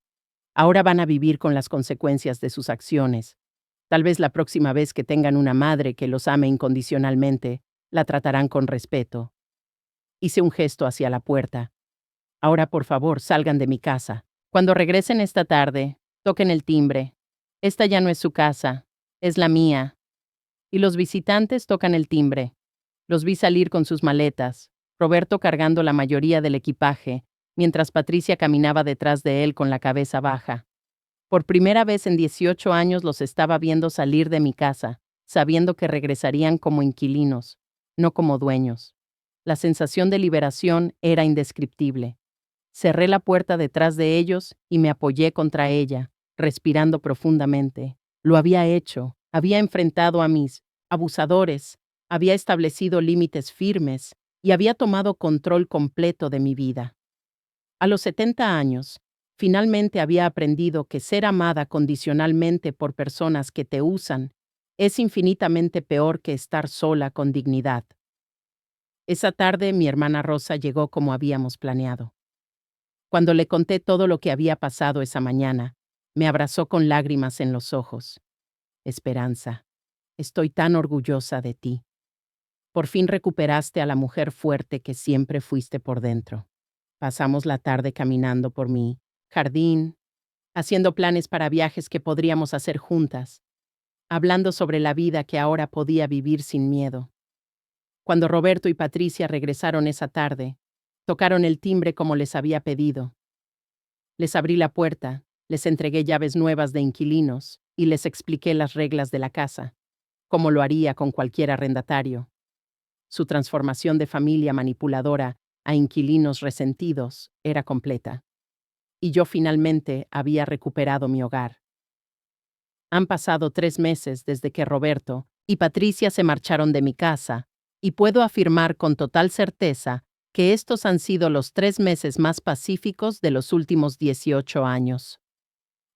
Speaker 1: Ahora van a vivir con las consecuencias de sus acciones. Tal vez la próxima vez que tengan una madre que los ame incondicionalmente, la tratarán con respeto. Hice un gesto hacia la puerta. Ahora, por favor, salgan de mi casa. Cuando regresen esta tarde, toquen el timbre. Esta ya no es su casa, es la mía. Y los visitantes tocan el timbre. Los vi salir con sus maletas, Roberto cargando la mayoría del equipaje, mientras Patricia caminaba detrás de él con la cabeza baja. Por primera vez en 18 años los estaba viendo salir de mi casa, sabiendo que regresarían como inquilinos, no como dueños. La sensación de liberación era indescriptible. Cerré la puerta detrás de ellos y me apoyé contra ella, respirando profundamente. Lo había hecho, había enfrentado a mis abusadores, había establecido límites firmes y había tomado control completo de mi vida. A los 70 años, finalmente había aprendido que ser amada condicionalmente por personas que te usan es infinitamente peor que estar sola con dignidad. Esa tarde mi hermana Rosa llegó como habíamos planeado. Cuando le conté todo lo que había pasado esa mañana, me abrazó con lágrimas en los ojos. Esperanza, estoy tan orgullosa de ti. Por fin recuperaste a la mujer fuerte que siempre fuiste por dentro. Pasamos la tarde caminando por mi jardín, haciendo planes para viajes que podríamos hacer juntas, hablando sobre la vida que ahora podía vivir sin miedo. Cuando Roberto y Patricia regresaron esa tarde, tocaron el timbre como les había pedido. Les abrí la puerta, les entregué llaves nuevas de inquilinos y les expliqué las reglas de la casa, como lo haría con cualquier arrendatario. Su transformación de familia manipuladora a inquilinos resentidos era completa. Y yo finalmente había recuperado mi hogar. Han pasado 3 meses desde que Roberto y Patricia se marcharon de mi casa, y puedo afirmar con total certeza que estos han sido los 3 meses más pacíficos de los últimos 18 años.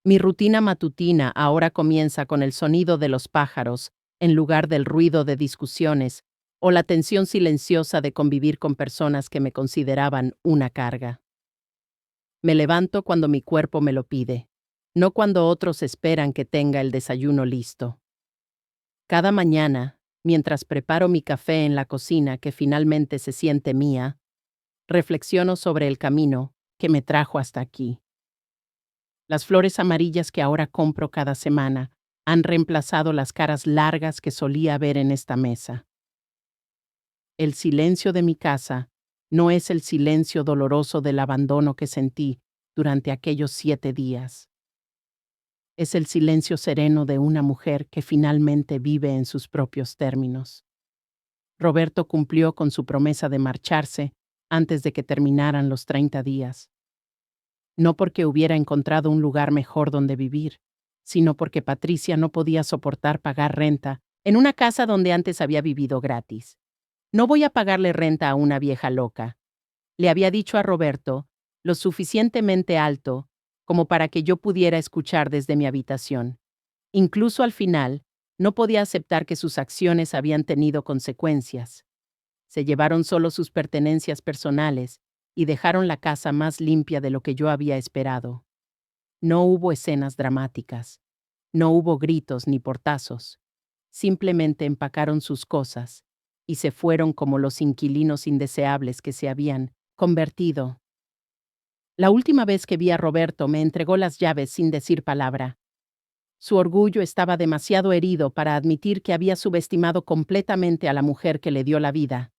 Speaker 1: Mi rutina matutina ahora comienza con el sonido de los pájaros, en lugar del ruido de discusiones o la tensión silenciosa de convivir con personas que me consideraban una carga. Me levanto cuando mi cuerpo me lo pide, no cuando otros esperan que tenga el desayuno listo. Cada mañana, mientras preparo mi café en la cocina que finalmente se siente mía, reflexiono sobre el camino que me trajo hasta aquí. Las flores amarillas que ahora compro cada semana han reemplazado las caras largas que solía ver en esta mesa. El silencio de mi casa no es el silencio doloroso del abandono que sentí durante aquellos 7 días. Es el silencio sereno de una mujer que finalmente vive en sus propios términos. Roberto cumplió con su promesa de marcharse antes de que terminaran los 30 días. No porque hubiera encontrado un lugar mejor donde vivir, sino porque Patricia no podía soportar pagar renta en una casa donde antes había vivido gratis. No voy a pagarle renta a una vieja loca, le había dicho a Roberto, lo suficientemente alto como para que yo pudiera escuchar desde mi habitación. Incluso al final, no podía aceptar que sus acciones habían tenido consecuencias. Se llevaron solo sus pertenencias personales y dejaron la casa más limpia de lo que yo había esperado. No hubo escenas dramáticas. No hubo gritos ni portazos. Simplemente empacaron sus cosas y se fueron como los inquilinos indeseables que se habían convertido. La última vez que vi a Roberto me entregó las llaves sin decir palabra. Su orgullo estaba demasiado herido para admitir que había subestimado completamente a la mujer que le dio la vida.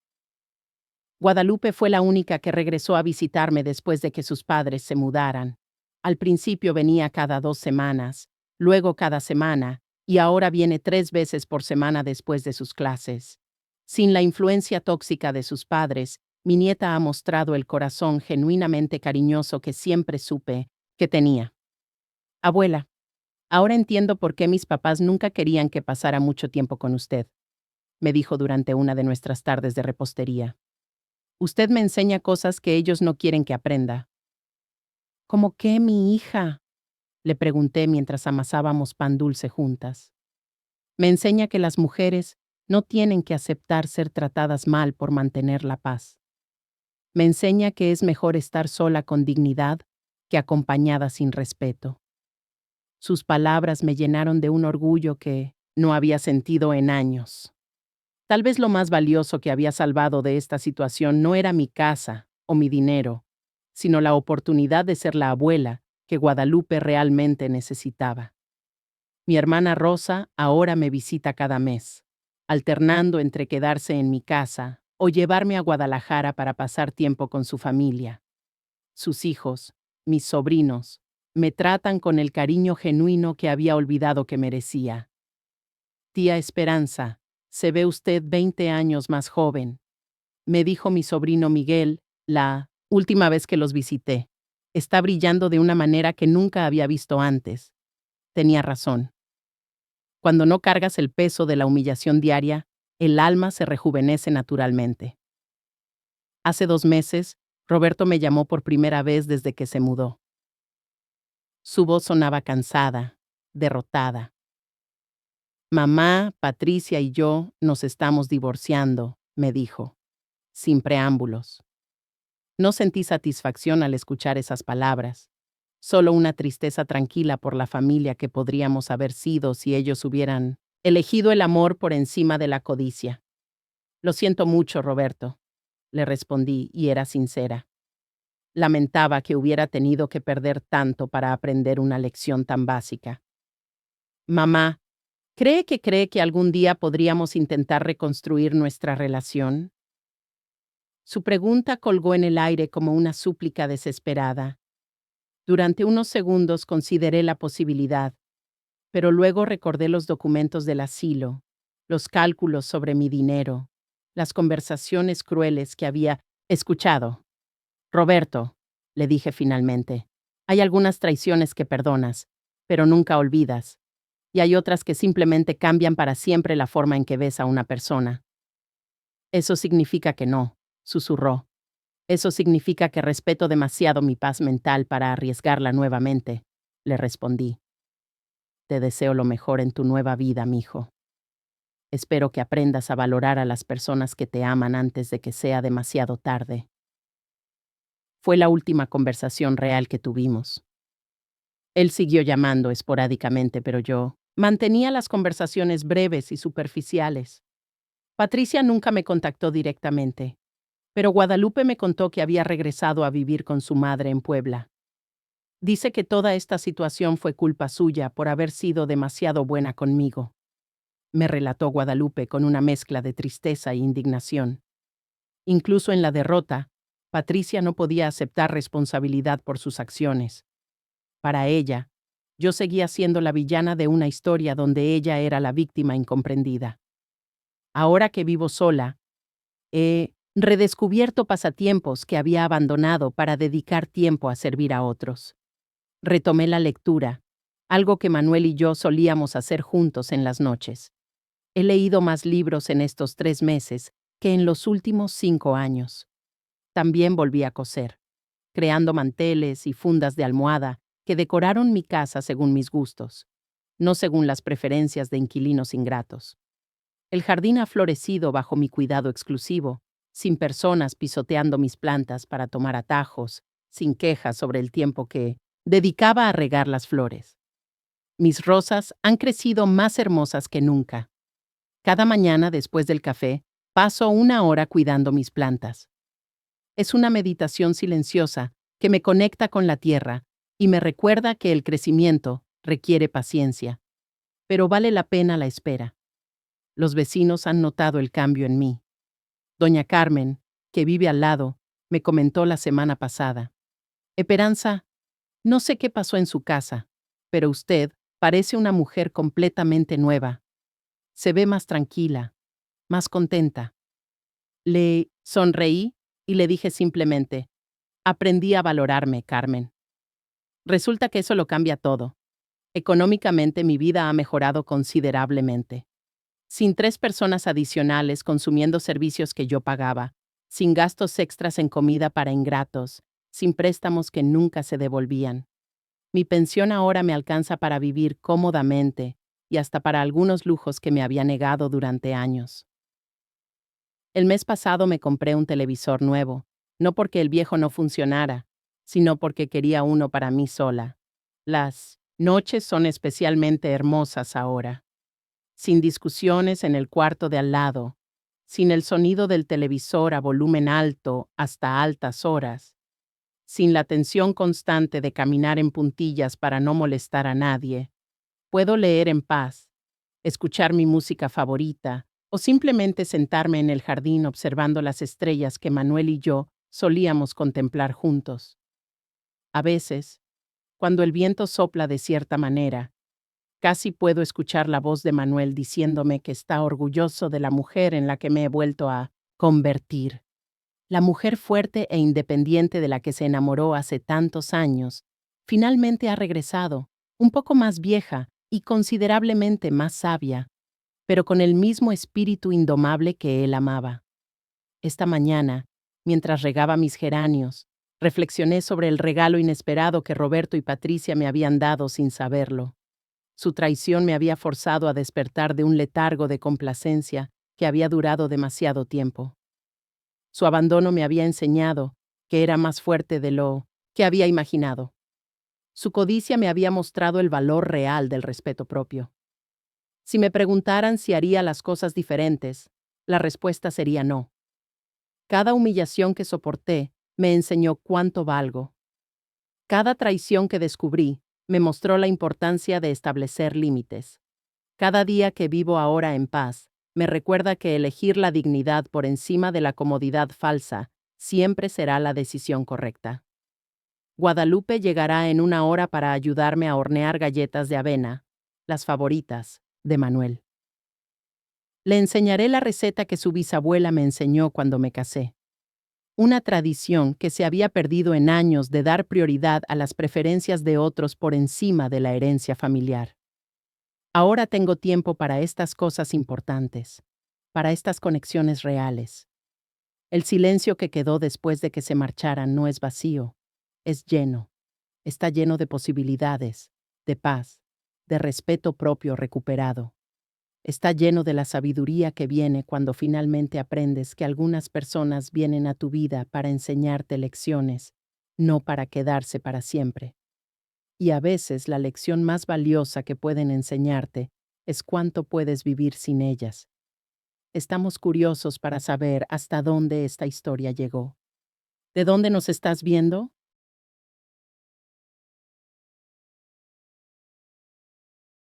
Speaker 1: Guadalupe fue la única que regresó a visitarme después de que sus padres se mudaran. Al principio venía cada 2 semanas, luego cada semana, y ahora viene 3 veces por semana después de sus clases. Sin la influencia tóxica de sus padres, mi nieta ha mostrado el corazón genuinamente cariñoso que siempre supe que tenía. Abuela, ahora entiendo por qué mis papás nunca querían que pasara mucho tiempo con usted, me dijo durante una de nuestras tardes de repostería. Usted me enseña cosas que ellos no quieren que aprenda. ¿Cómo qué, mi hija? Le pregunté mientras amasábamos pan dulce juntas. Me enseña que las mujeres no tienen que aceptar ser tratadas mal por mantener la paz. Me enseña que es mejor estar sola con dignidad que acompañada sin respeto. Sus palabras me llenaron de un orgullo que no había sentido en años. Tal vez lo más valioso que había salvado de esta situación no era mi casa o mi dinero, sino la oportunidad de ser la abuela que Guadalupe realmente necesitaba. Mi hermana Rosa ahora me visita cada mes, alternando entre quedarse en mi casa o llevarme a Guadalajara para pasar tiempo con su familia. Sus hijos, mis sobrinos, me tratan con el cariño genuino que había olvidado que merecía. Tía Esperanza, se ve usted 20 años más joven, me dijo mi sobrino Miguel la última vez que los visité. Está brillando de una manera que nunca había visto antes. Tenía razón. Cuando no cargas el peso de la humillación diaria, el alma se rejuvenece naturalmente. Hace 2 meses, Roberto me llamó por primera vez desde que se mudó. Su voz sonaba cansada, derrotada. Mamá, Patricia y yo nos estamos divorciando, me dijo, sin preámbulos. No sentí satisfacción al escuchar esas palabras, solo una tristeza tranquila por la familia que podríamos haber sido si ellos hubieran elegido el amor por encima de la codicia. Lo siento mucho, Roberto, le respondí y era sincera. Lamentaba que hubiera tenido que perder tanto para aprender una lección tan básica. Mamá, ¿cree que algún día podríamos intentar reconstruir nuestra relación? Su pregunta colgó en el aire como una súplica desesperada. Durante unos segundos consideré la posibilidad, pero luego recordé los documentos del asilo, los cálculos sobre mi dinero, las conversaciones crueles que había escuchado. Roberto, le dije finalmente, hay algunas traiciones que perdonas, pero nunca olvidas, y hay otras que simplemente cambian para siempre la forma en que ves a una persona. Eso significa que no, susurró. Eso significa que respeto demasiado mi paz mental para arriesgarla nuevamente, le respondí. Te deseo lo mejor en tu nueva vida, mijo. Espero que aprendas a valorar a las personas que te aman antes de que sea demasiado tarde. Fue la última conversación real que tuvimos. Él siguió llamando esporádicamente, pero yo mantenía las conversaciones breves y superficiales. Patricia nunca me contactó directamente, pero Guadalupe me contó que había regresado a vivir con su madre en Puebla. Dice que toda esta situación fue culpa suya por haber sido demasiado buena conmigo. Me relató Guadalupe con una mezcla de tristeza e indignación. Incluso en la derrota, Patricia no podía aceptar responsabilidad por sus acciones. Para ella, yo seguía siendo la villana de una historia donde ella era la víctima incomprendida. Ahora que vivo sola, he redescubierto pasatiempos que había abandonado para dedicar tiempo a servir a otros. Retomé la lectura, algo que Manuel y yo solíamos hacer juntos en las noches. He leído más libros en estos 3 meses que en los últimos 5 años. También volví a coser, creando manteles y fundas de almohada que decoraron mi casa según mis gustos, no según las preferencias de inquilinos ingratos. El jardín ha florecido bajo mi cuidado exclusivo, sin personas pisoteando mis plantas para tomar atajos, sin quejas sobre el tiempo que dedicaba a regar las flores. Mis rosas han crecido más hermosas que nunca. Cada mañana después del café, paso 1 hora cuidando mis plantas. Es una meditación silenciosa que me conecta con la tierra y me recuerda que el crecimiento requiere paciencia, pero vale la pena la espera. Los vecinos han notado el cambio en mí. Doña Carmen, que vive al lado, me comentó la semana pasada. Esperanza, no sé qué pasó en su casa, pero usted parece una mujer completamente nueva. Se ve más tranquila, más contenta. Le sonreí y le dije simplemente, aprendí a valorarme, Carmen. Resulta que eso lo cambia todo. Económicamente mi vida ha mejorado considerablemente. Sin 3 personas adicionales consumiendo servicios que yo pagaba, sin gastos extras en comida para ingratos, sin préstamos que nunca se devolvían. Mi pensión ahora me alcanza para vivir cómodamente y hasta para algunos lujos que me había negado durante años. El mes pasado me compré un televisor nuevo, no porque el viejo no funcionara, sino porque quería uno para mí sola. Las noches son especialmente hermosas ahora, sin discusiones en el cuarto de al lado, sin el sonido del televisor a volumen alto hasta altas horas, sin la tensión constante de caminar en puntillas para no molestar a nadie. Puedo leer en paz, escuchar mi música favorita o simplemente sentarme en el jardín observando las estrellas que Manuel y yo solíamos contemplar juntos. A veces, cuando el viento sopla de cierta manera, casi puedo escuchar la voz de Manuel diciéndome que está orgulloso de la mujer en la que me he vuelto a convertir. La mujer fuerte e independiente de la que se enamoró hace tantos años, finalmente ha regresado, un poco más vieja y considerablemente más sabia, pero con el mismo espíritu indomable que él amaba. Esta mañana, mientras regaba mis geranios, reflexioné sobre el regalo inesperado que Roberto y Patricia me habían dado sin saberlo. Su traición me había forzado a despertar de un letargo de complacencia que había durado demasiado tiempo. Su abandono me había enseñado que era más fuerte de lo que había imaginado. Su codicia me había mostrado el valor real del respeto propio. Si me preguntaran si haría las cosas diferentes, la respuesta sería no. Cada humillación que soporté me enseñó cuánto valgo. Cada traición que descubrí me mostró la importancia de establecer límites. Cada día que vivo ahora en paz me recuerda que elegir la dignidad por encima de la comodidad falsa siempre será la decisión correcta. Guadalupe llegará en 1 hora para ayudarme a hornear galletas de avena, las favoritas de Manuel. Le enseñaré la receta que su bisabuela me enseñó cuando me casé. Una tradición que se había perdido en años de dar prioridad a las preferencias de otros por encima de la herencia familiar. Ahora tengo tiempo para estas cosas importantes, para estas conexiones reales. El silencio que quedó después de que se marcharan no es vacío, es lleno. Está lleno de posibilidades, de paz, de respeto propio recuperado. Está lleno de la sabiduría que viene cuando finalmente aprendes que algunas personas vienen a tu vida para enseñarte lecciones, no para quedarse para siempre. Y a veces la lección más valiosa que pueden enseñarte es cuánto puedes vivir sin ellas. Estamos curiosos para saber hasta dónde esta historia llegó. ¿De dónde nos estás viendo?